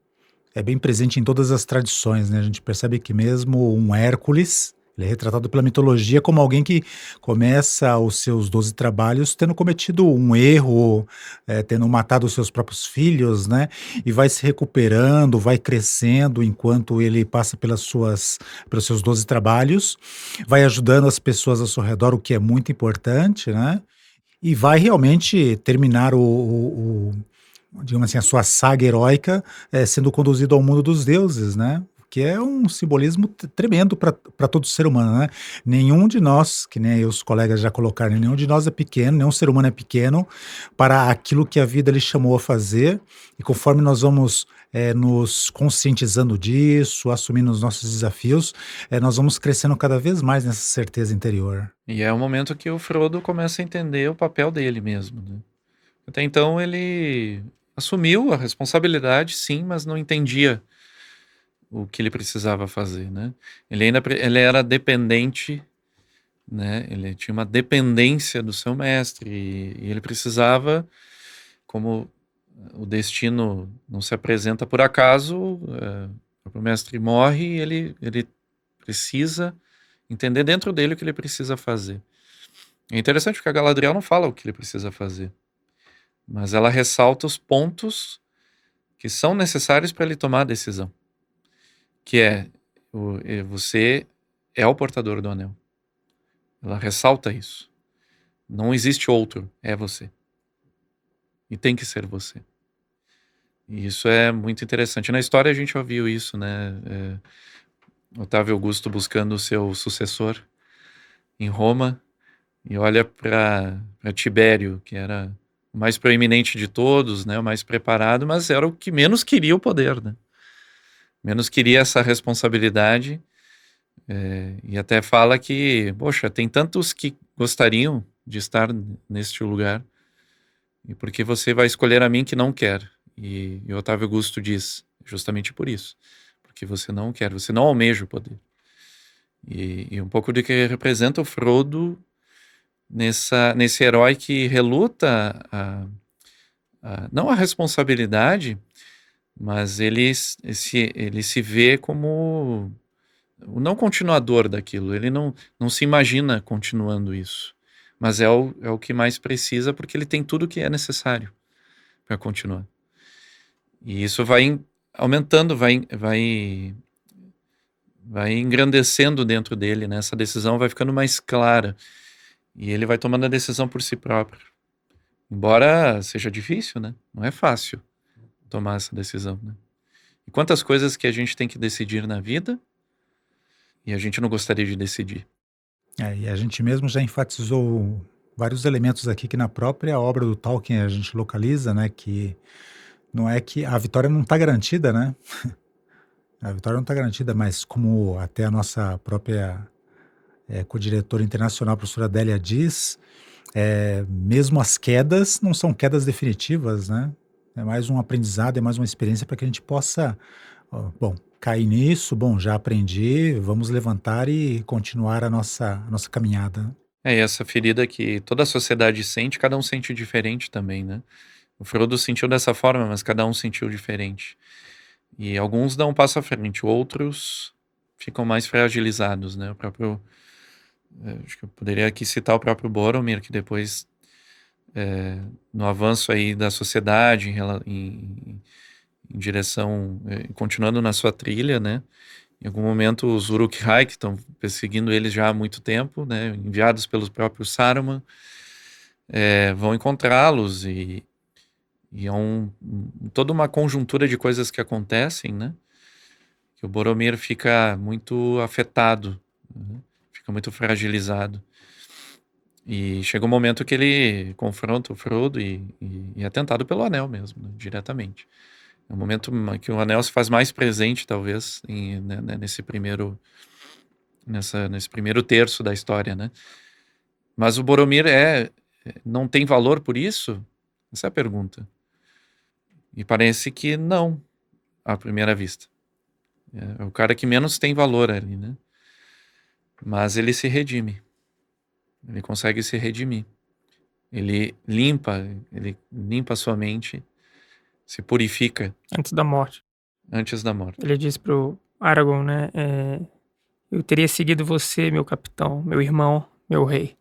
presente em todas as tradições, né? A gente percebe que mesmo um Hércules, ele é retratado pela mitologia como alguém que começa os seus 12 trabalhos tendo cometido um erro, tendo matado os seus próprios filhos, né? E vai se recuperando, vai crescendo enquanto ele passa pelos seus 12 trabalhos, vai ajudando as pessoas ao seu redor, o que é muito importante, né? E vai realmente terminar digamos assim, a sua saga heróica sendo conduzido ao mundo dos deuses, né? Que é um simbolismo tremendo para todo ser humano, né? Nenhum de nós, que nem os colegas já colocaram, nenhum de nós é pequeno, nenhum ser humano é pequeno para aquilo que a vida lhe chamou a fazer, e conforme nós vamos nos conscientizando disso, assumindo os nossos desafios, nós vamos crescendo cada vez mais nessa certeza interior. E é o momento que o Frodo começa a entender o papel dele mesmo, né? Até então ele assumiu a responsabilidade, sim, mas não entendia o que ele precisava fazer, né? Ele era dependente, né? Ele tinha uma dependência do seu mestre e ele precisava, como o destino não se apresenta por acaso, o mestre morre e ele precisa entender dentro dele o que ele precisa fazer. É interessante porque a Galadriel não fala o que ele precisa fazer, mas ela ressalta os pontos que são necessários para ele tomar a decisão, que você é o portador do anel. Ela ressalta isso. Não existe outro, é você. E tem que ser você. E isso é muito interessante. Na história a gente ouviu isso, né? Otávio Augusto buscando o seu sucessor em Roma e olha para Tibério, que era o mais proeminente de todos, né? O mais preparado, mas era o que menos queria o poder, né? Menos queria essa responsabilidade. E até fala que, poxa, tem tantos que gostariam de estar neste lugar, e por que você vai escolher a mim que não quer? E Otávio Augusto diz, justamente por isso, porque você não quer, você não almeja o poder. E um pouco do que representa o Frodo nesse herói que reluta não a responsabilidade, mas ele se vê como o não continuador daquilo. Ele não se imagina continuando isso, mas é o que mais precisa, porque ele tem tudo o que é necessário para continuar. E isso vai aumentando, vai engrandecendo dentro dele, né? Essa decisão vai ficando mais clara e ele vai tomando a decisão por si próprio. Embora seja difícil, né? Não é fácil tomar essa decisão, né? E quantas coisas que a gente tem que decidir na vida e a gente não gostaria de decidir. E a gente mesmo já enfatizou vários elementos aqui que na própria obra do Tolkien a gente localiza, né? Que Não é que a vitória não está garantida, né? A vitória não está garantida, mas como até a nossa própria co-diretora internacional, a professora Adélia, diz, mesmo as quedas não são quedas definitivas, né? É mais um aprendizado, é mais uma experiência para que a gente possa, cair nisso, já aprendi, vamos levantar e continuar a nossa caminhada. E essa ferida que toda a sociedade sente, cada um sente diferente também, né? O Frodo sentiu dessa forma, mas cada um sentiu diferente. E alguns dão um passo à frente, outros ficam mais fragilizados, né? O próprio... acho que eu poderia aqui citar o próprio Boromir, que depois, no avanço aí da sociedade, em direção, continuando na sua trilha, né? Em algum momento os Uruk-hai, que estão perseguindo eles já há muito tempo, né? Enviados pelos próprios Saruman, vão encontrá-los e é toda uma conjuntura de coisas que acontecem, né? Que o Boromir fica muito afetado, né? Fica muito fragilizado. E chega um momento que ele confronta o Frodo e é tentado pelo Anel mesmo, né? Diretamente. É um momento que o Anel se faz mais presente, talvez, nesse primeiro terço da história, né? Mas o Boromir não tem valor por isso? Essa é a pergunta. E parece que não, à primeira vista. É o cara que menos tem valor ali, né? Mas ele se redime. Ele consegue se redimir. Ele limpa a sua mente, se purifica. Antes da morte. Antes da morte. Ele diz pro Aragorn, né? Eu teria seguido você, meu capitão, meu irmão, meu rei.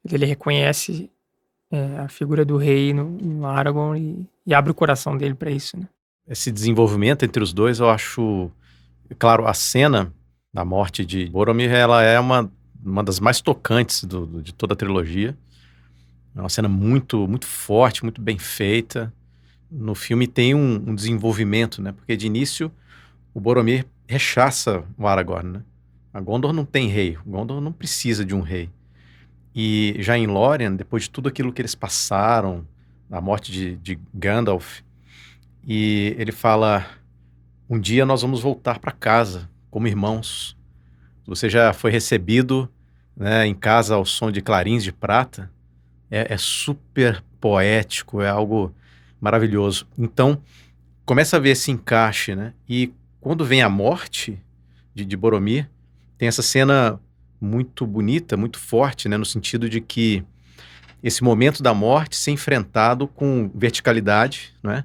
Ele reconhece a figura do rei no Aragorn e abre o coração dele para isso, né? Esse desenvolvimento entre os dois, eu acho... Claro, a cena da morte de Boromir, ela é uma das mais tocantes de toda a trilogia. É uma cena muito, muito forte, muito bem feita. No filme tem um desenvolvimento, né? Porque de início o Boromir rechaça o Aragorn, né? A Gondor não tem rei, o Gondor não precisa de um rei. E já em Lórien, depois de tudo aquilo que eles passaram, a morte de Gandalf, e ele fala: um dia nós vamos voltar para casa como irmãos. Você já foi recebido, né, em casa ao som de clarins de prata. É super poético, é algo maravilhoso. Então, começa a ver esse encaixe, né? E quando vem a morte de Boromir, tem essa cena muito bonita, muito forte, né? No sentido de que esse momento da morte ser enfrentado com verticalidade, né?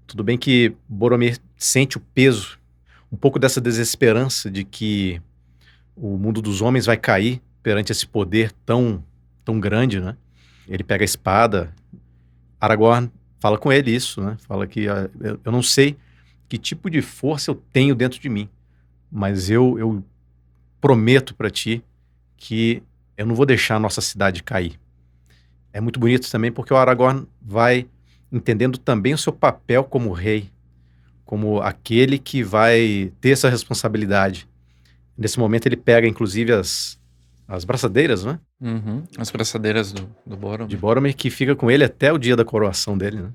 Tudo bem que Boromir sente o peso, um pouco dessa desesperança de que o mundo dos homens vai cair perante esse poder tão, tão grande, né? Ele pega a espada, Aragorn fala com ele isso, né? Fala que eu não sei que tipo de força eu tenho dentro de mim, mas eu prometo para ti que eu não vou deixar a nossa cidade cair. É muito bonito também porque o Aragorn vai entendendo também o seu papel como rei, como aquele que vai ter essa responsabilidade. Nesse momento ele pega inclusive as braçadeiras, né? Uhum. As braçadeiras do Boromir. De Boromir, que fica com ele até o dia da coroação dele, né?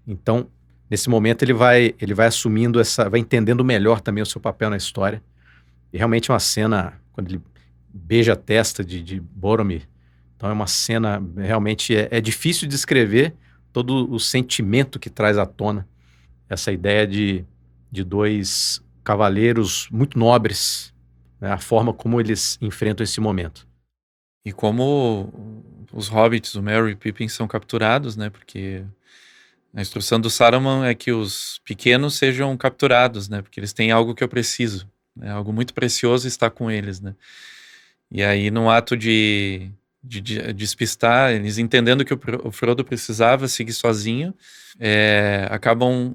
Então, nesse momento ele vai assumindo vai entendendo melhor também o seu papel na história. E realmente é uma cena, quando ele beija a testa de Boromir, então é uma cena, realmente é difícil de descrever todo o sentimento que traz à tona essa ideia de dois cavaleiros muito nobres, né? A forma como eles enfrentam esse momento. E como os hobbits, o Merry e o Pippin, são capturados, né? Porque a instrução do Saruman é que os pequenos sejam capturados, né? Porque eles têm algo que eu preciso, né? Algo muito precioso está com eles, né? E aí, num ato de despistar, eles entendendo que o Frodo precisava seguir sozinho, acabam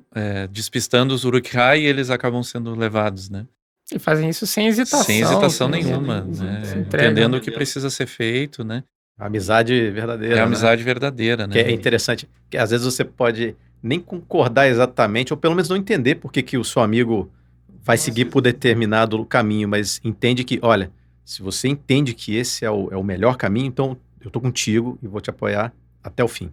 despistando os Uruk-hai e eles acabam sendo levados, né? E fazem isso sem hesitação. Sem hesitação nenhuma, né? Entendendo o que precisa ser feito, né? A amizade verdadeira. É a amizade verdadeira, né? Que é interessante, que às vezes você pode nem concordar exatamente, ou pelo menos não entender por que o seu amigo vai seguir por determinado caminho, mas entende que, olha, se você entende que esse é o melhor caminho, então eu tô contigo e vou te apoiar até o fim.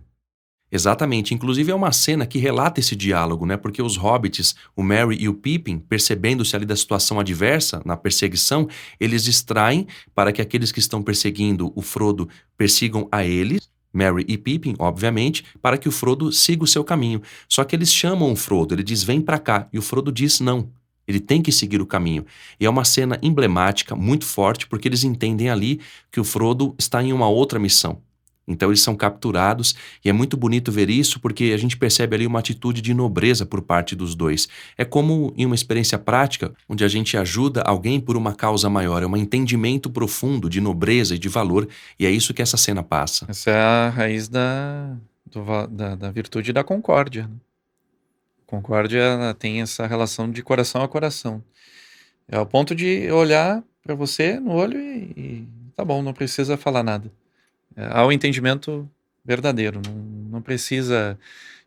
Exatamente. Inclusive é uma cena que relata esse diálogo, né? Porque os hobbits, o Merry e o Pippin, percebendo-se ali da situação adversa, na perseguição, eles distraem para que aqueles que estão perseguindo o Frodo persigam a eles, Merry e Pippin, obviamente, para que o Frodo siga o seu caminho. Só que eles chamam o Frodo, ele diz, vem pra cá, e o Frodo diz não. Ele tem que seguir o caminho. E é uma cena emblemática, muito forte, porque eles entendem ali que o Frodo está em uma outra missão. Então eles são capturados e é muito bonito ver isso porque a gente percebe ali uma atitude de nobreza por parte dos dois. É como em uma experiência prática onde a gente ajuda alguém por uma causa maior, é um entendimento profundo de nobreza e de valor e é isso que essa cena passa. Essa é a raiz da virtude da concórdia, né? Concórdia, ela tem essa relação de coração a coração. É ao ponto de olhar para você no olho e tá bom, não precisa falar nada. Há o entendimento verdadeiro, não precisa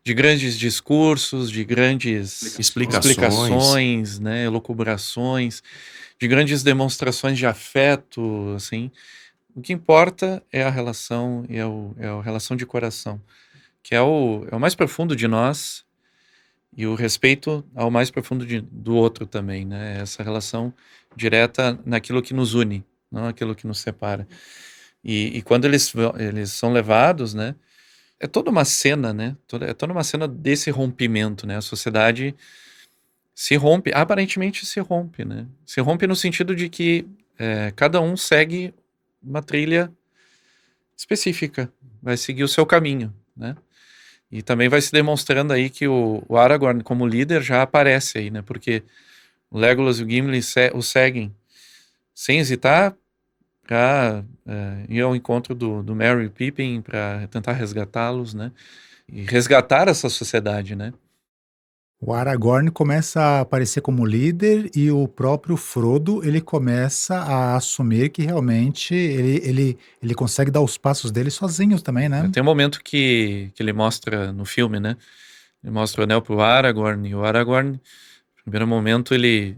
de grandes discursos, de grandes explicações, né, elucubrações, de grandes demonstrações de afeto, assim. O que importa é a relação, é a relação de coração, que é o mais profundo de nós e o respeito ao mais profundo do outro também, né? Essa relação direta naquilo que nos une, não aquilo que nos separa. E quando eles são levados, né? É toda uma cena, né? É toda uma cena desse rompimento, né? A sociedade se rompe, aparentemente se rompe, né? Se rompe no sentido de que cada um segue uma trilha específica, vai seguir o seu caminho, né? E também vai se demonstrando aí que o Aragorn, como líder, já aparece aí, né? Porque o Legolas e o Gimli o seguem sem hesitar, para ir ao encontro do Merry e Pippin para tentar resgatá-los, né? E resgatar essa sociedade, né? O Aragorn começa a aparecer como líder e o próprio Frodo, ele começa a assumir que realmente ele consegue dar os passos dele sozinho também, né? Tem um momento que ele mostra no filme, né? Ele mostra o anel pro Aragorn e o Aragorn, no primeiro momento, ele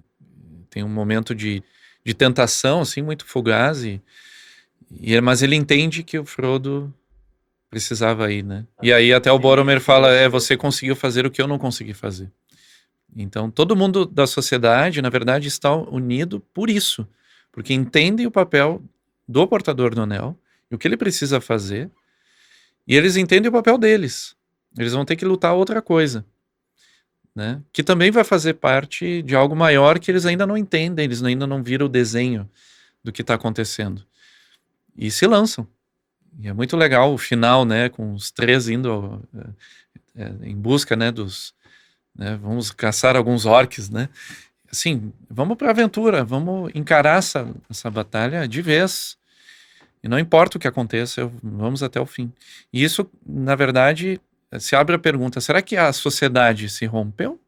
tem um momento de tentação, assim, muito fugaz, mas ele entende que o Frodo precisava ir, né? E aí até o Boromir fala, você conseguiu fazer o que eu não consegui fazer. Então todo mundo da sociedade, na verdade, está unido por isso, porque entendem o papel do portador do anel e o que ele precisa fazer, e eles entendem o papel deles. Eles vão ter que lutar outra coisa, né? Que também vai fazer parte de algo maior que eles ainda não entendem, eles ainda não viram o desenho do que está acontecendo. E se lançam. E é muito legal o final, né? Com os três indo em busca, né? Vamos caçar alguns orcs, né? Assim, vamos para a aventura, vamos encarar essa batalha de vez. E não importa o que aconteça, vamos até o fim. E isso, na verdade, se abre a pergunta, será que a sociedade se rompeu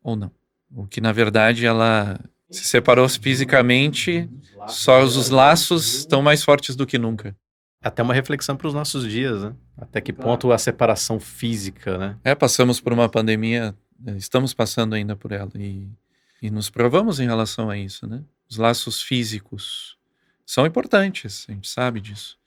ou não? O que, na verdade, ela se separou fisicamente, só os laços estão mais fortes do que nunca. Até uma reflexão para os nossos dias, né? Até que ponto a separação física, né? Passamos por uma pandemia, estamos passando ainda por ela e nos provamos em relação a isso, né? Os laços físicos são importantes, a gente sabe disso.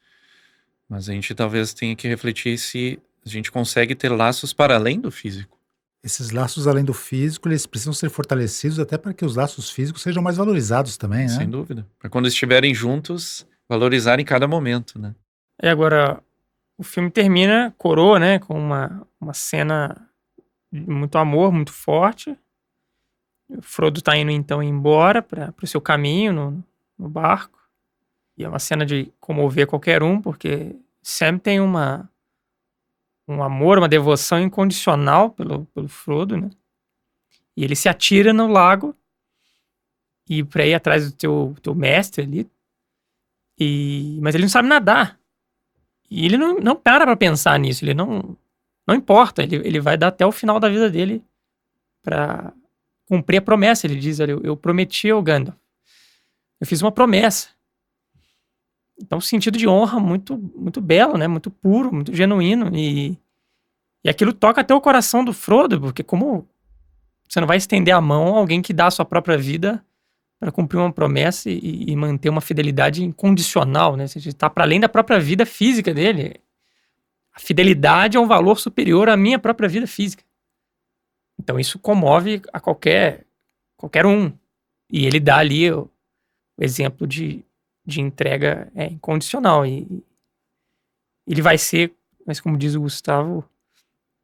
Mas a gente talvez tenha que refletir se a gente consegue ter laços para além do físico. Esses laços além do físico, eles precisam ser fortalecidos até para que os laços físicos sejam mais valorizados também, né? Sem dúvida. Para quando estiverem juntos, valorizarem cada momento, né? E agora, o filme termina, coroa, né? Com uma cena de muito amor, muito forte. O Frodo tá indo, então, embora para o seu caminho no barco. E é uma cena de comover qualquer um, porque Sam tem um amor, uma devoção incondicional pelo Frodo, né? E ele se atira no lago e pra ir atrás do teu mestre ali. Mas ele não sabe nadar. E ele não para pra pensar nisso. Ele não importa. Ele vai dar até o final da vida dele pra cumprir a promessa. Ele diz, olha, eu prometi ao Gandalf. Eu fiz uma promessa. Então, um sentido de honra muito, muito belo, né? Muito puro, muito genuíno. E aquilo toca até o coração do Frodo, porque como você não vai estender a mão a alguém que dá a sua própria vida para cumprir uma promessa e manter uma fidelidade incondicional, né? Você está para além da própria vida física dele. a fidelidade é um valor superior à minha própria vida física. Então isso comove a qualquer um. E ele dá ali o exemplo de entrega incondicional. E ele vai ser, mas como diz o Gustavo,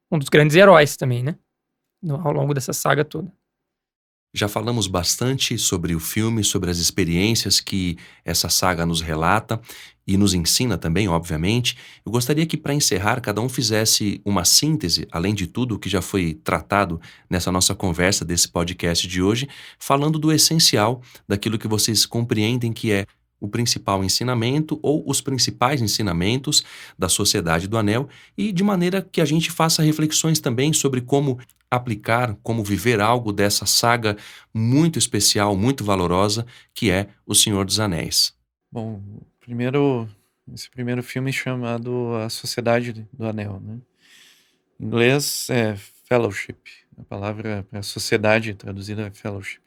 um dos grandes heróis também, né? Ao longo dessa saga toda. Já falamos bastante sobre o filme, sobre as experiências que essa saga nos relata e nos ensina também, obviamente. Eu gostaria que, para encerrar, cada um fizesse uma síntese, além de tudo o que já foi tratado nessa nossa conversa desse podcast de hoje, falando do essencial, daquilo que vocês compreendem que é o principal ensinamento ou os principais ensinamentos da Sociedade do Anel e de maneira que a gente faça reflexões também sobre como aplicar, como viver algo dessa saga muito especial, muito valorosa, que é O Senhor dos Anéis. Bom, esse primeiro filme chamado A Sociedade do Anel, né? Em inglês é fellowship. A palavra para sociedade traduzida é fellowship.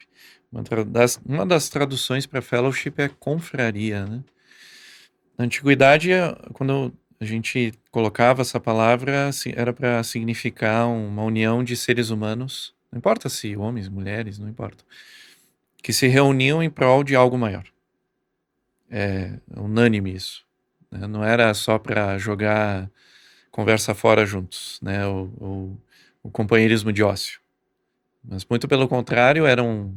Uma das traduções para fellowship é confraria, né? Na antiguidade, quando a gente colocava essa palavra, era para significar uma união de seres humanos, não importa se homens, mulheres, não importa, que se reuniam em prol de algo maior. É unânime isso, né? Não era só para jogar conversa fora juntos, né? O companheirismo de ócio. Mas muito pelo contrário, eram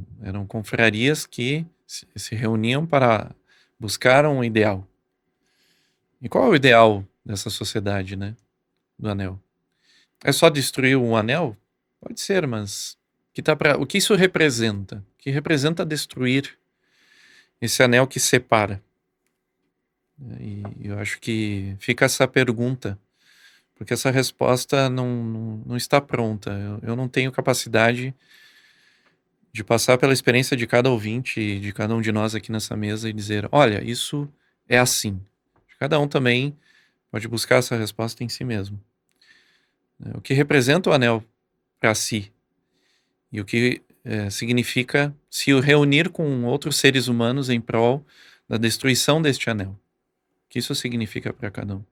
confrarias que se reuniam para buscar um ideal. E qual é o ideal dessa sociedade, né? Do anel? É só destruir um anel? Pode ser, mas o que isso representa? O que representa destruir esse anel que separa? E eu acho que fica essa pergunta, porque essa resposta não está pronta. Eu não tenho capacidade de passar pela experiência de cada ouvinte, de cada um de nós aqui nessa mesa e dizer, olha, isso é assim. Cada um também pode buscar essa resposta em si mesmo. O que representa o anel para si e o que significa se reunir com outros seres humanos em prol da destruição deste anel. O que isso significa para cada um?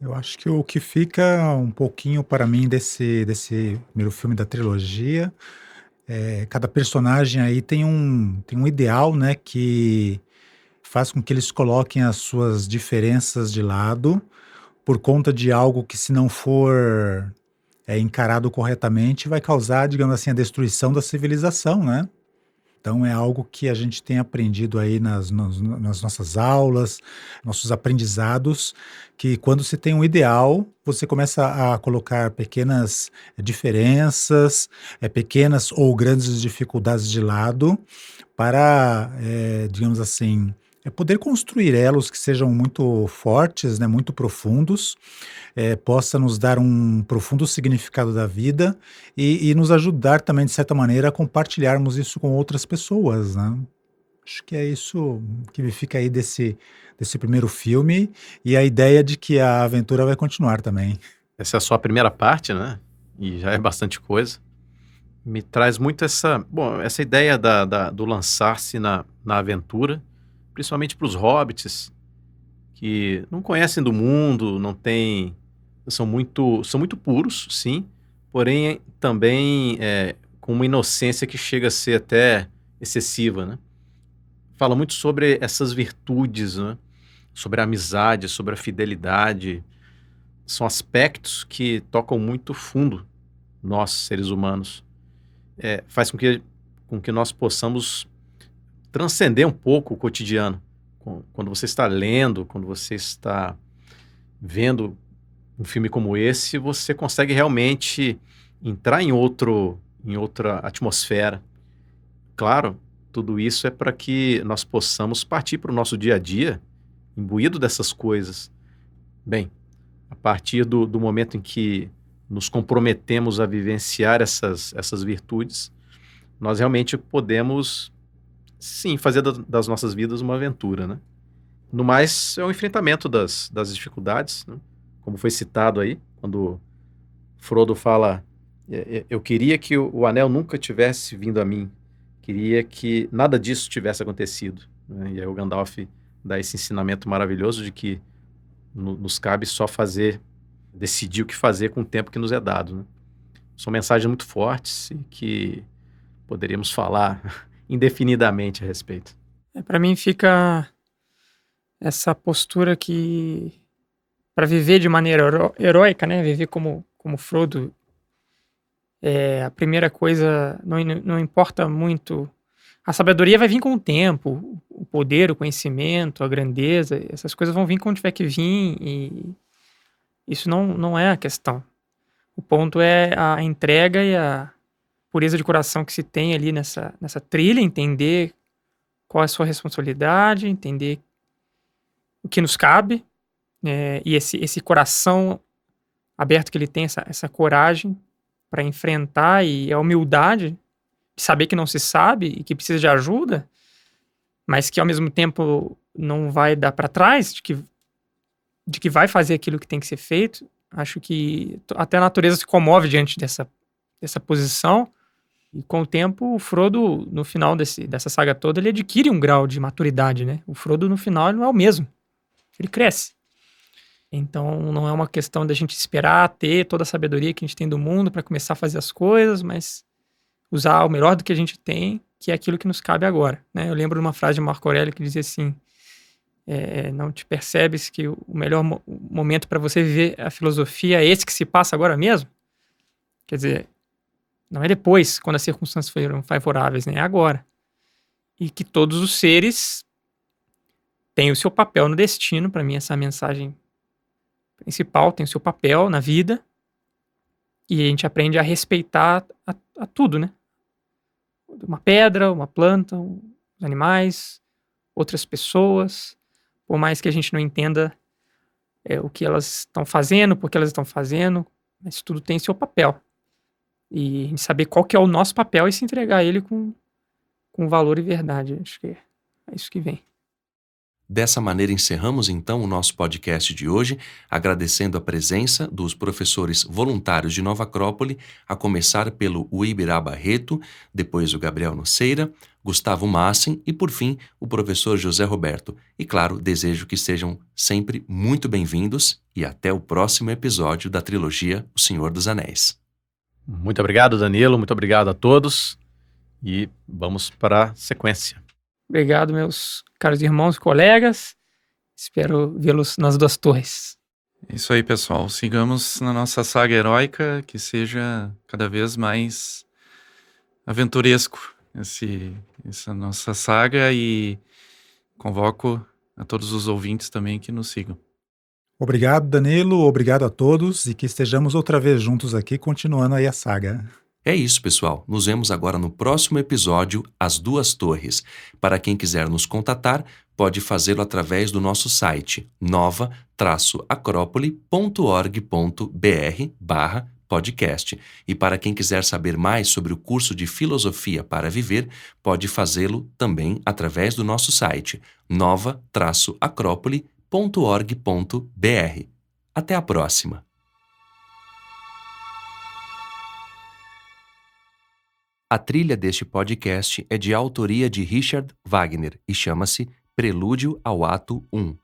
Eu acho que o que fica um pouquinho para mim desse primeiro filme da trilogia, cada personagem aí tem um ideal, né, que faz com que eles coloquem as suas diferenças de lado por conta de algo que, se não for encarado corretamente, vai causar, digamos assim, a destruição da civilização, né? Então é algo que a gente tem aprendido aí nas nossas aulas, nossos aprendizados, que quando se tem um ideal, você começa a colocar pequenas diferenças, pequenas ou grandes dificuldades de lado para, digamos assim, poder construir elos que sejam muito fortes, né, muito profundos, possa nos dar um profundo significado da vida e nos ajudar também, de certa maneira, a compartilharmos isso com outras pessoas, né? Acho que é isso que me fica aí desse primeiro filme e a ideia de que a aventura vai continuar também. Essa é só a primeira parte, né? E já é bastante coisa. Me traz muito essa ideia do lançar-se na aventura, principalmente para os hobbits, que não conhecem do mundo, são muito puros, sim, porém também com uma inocência que chega a ser até excessiva, né? Fala muito sobre essas virtudes, né? Sobre a amizade, sobre a fidelidade. São aspectos que tocam muito fundo nós, seres humanos. Faz com que nós possamos transcender um pouco o cotidiano. Quando você está lendo, quando você está vendo um filme como esse, você consegue realmente entrar em outra atmosfera. Claro, tudo isso é para que nós possamos partir para o nosso dia a dia, imbuído dessas coisas. Bem, a partir do momento em que nos comprometemos a vivenciar essas virtudes, nós realmente podemos, sim, fazer das nossas vidas uma aventura, né? No mais, é o enfrentamento das dificuldades, né? Como foi citado aí, quando Frodo fala, eu queria que o anel nunca tivesse vindo a mim, queria que nada disso tivesse acontecido, né? E aí o Gandalf dá esse ensinamento maravilhoso de que nos cabe só decidir o que fazer com o tempo que nos é dado, né? São mensagens muito fortes e que poderíamos falar indefinidamente a respeito. Para mim fica essa postura que, para viver de maneira heróica, né? Viver como Frodo, a primeira coisa, não importa muito. A sabedoria vai vir com o tempo, o poder, o conhecimento, a grandeza, essas coisas vão vir quando tiver que vir, e isso não é a questão. O ponto é a entrega e a pureza de coração que se tem ali nessa trilha, entender qual é a sua responsabilidade, entender o que nos cabe, e esse coração aberto que ele tem, essa coragem para enfrentar, e a humildade de saber que não se sabe e que precisa de ajuda, mas que ao mesmo tempo não vai dar para trás, de que vai fazer aquilo que tem que ser feito. Acho que até a natureza se comove diante dessa posição, e com o tempo o Frodo, no final dessa saga toda, ele adquire um grau de maturidade, né? O Frodo no final ele não é o mesmo, ele cresce. Então não é uma questão da gente esperar ter toda a sabedoria que a gente tem do mundo para começar a fazer as coisas, mas usar o melhor do que a gente tem, que é aquilo que nos cabe agora, né? Eu lembro de uma frase de Marco Aurélio que dizia assim: não te percebes que o melhor momento para você viver a filosofia é esse que se passa agora mesmo? Quer dizer, não é depois, quando as circunstâncias foram favoráveis, né? É agora. E que todos os seres têm o seu papel no destino. Para mim, essa é a mensagem principal, tem o seu papel na vida, e a gente aprende a respeitar a tudo, né? Uma pedra, uma planta, os animais, outras pessoas, por mais que a gente não entenda o que elas estão fazendo, por que elas estão fazendo, mas tudo tem seu papel. E a gente saber qual que é o nosso papel e se entregar a ele com valor e verdade. Acho que é isso que vem. Dessa maneira, encerramos então o nosso podcast de hoje, agradecendo a presença dos professores voluntários de Nova Acrópole, a começar pelo Uibirá Barreto, depois o Gabriel Noceira, Gustavo Massen e, por fim, o professor José Roberto. E, claro, desejo que sejam sempre muito bem-vindos e até o próximo episódio da trilogia O Senhor dos Anéis. Muito obrigado, Danilo, muito obrigado a todos e vamos para a sequência. Obrigado, meus caros irmãos e colegas. Espero vê-los nas duas torres. É isso aí, pessoal. Sigamos na nossa saga heróica, que seja cada vez mais aventuresco essa nossa saga, e convoco a todos os ouvintes também que nos sigam. Obrigado, Danilo. Obrigado a todos e que estejamos outra vez juntos aqui, continuando aí a saga. É isso, pessoal. Nos vemos agora no próximo episódio, As Duas Torres. Para quem quiser nos contatar, pode fazê-lo através do nosso site nova-acrópole.org.br/podcast. E para quem quiser saber mais sobre o curso de Filosofia para Viver, pode fazê-lo também através do nosso site nova-acrópole.org.br. Até a próxima! A trilha deste podcast é de autoria de Richard Wagner e chama-se Prelúdio ao Ato 1.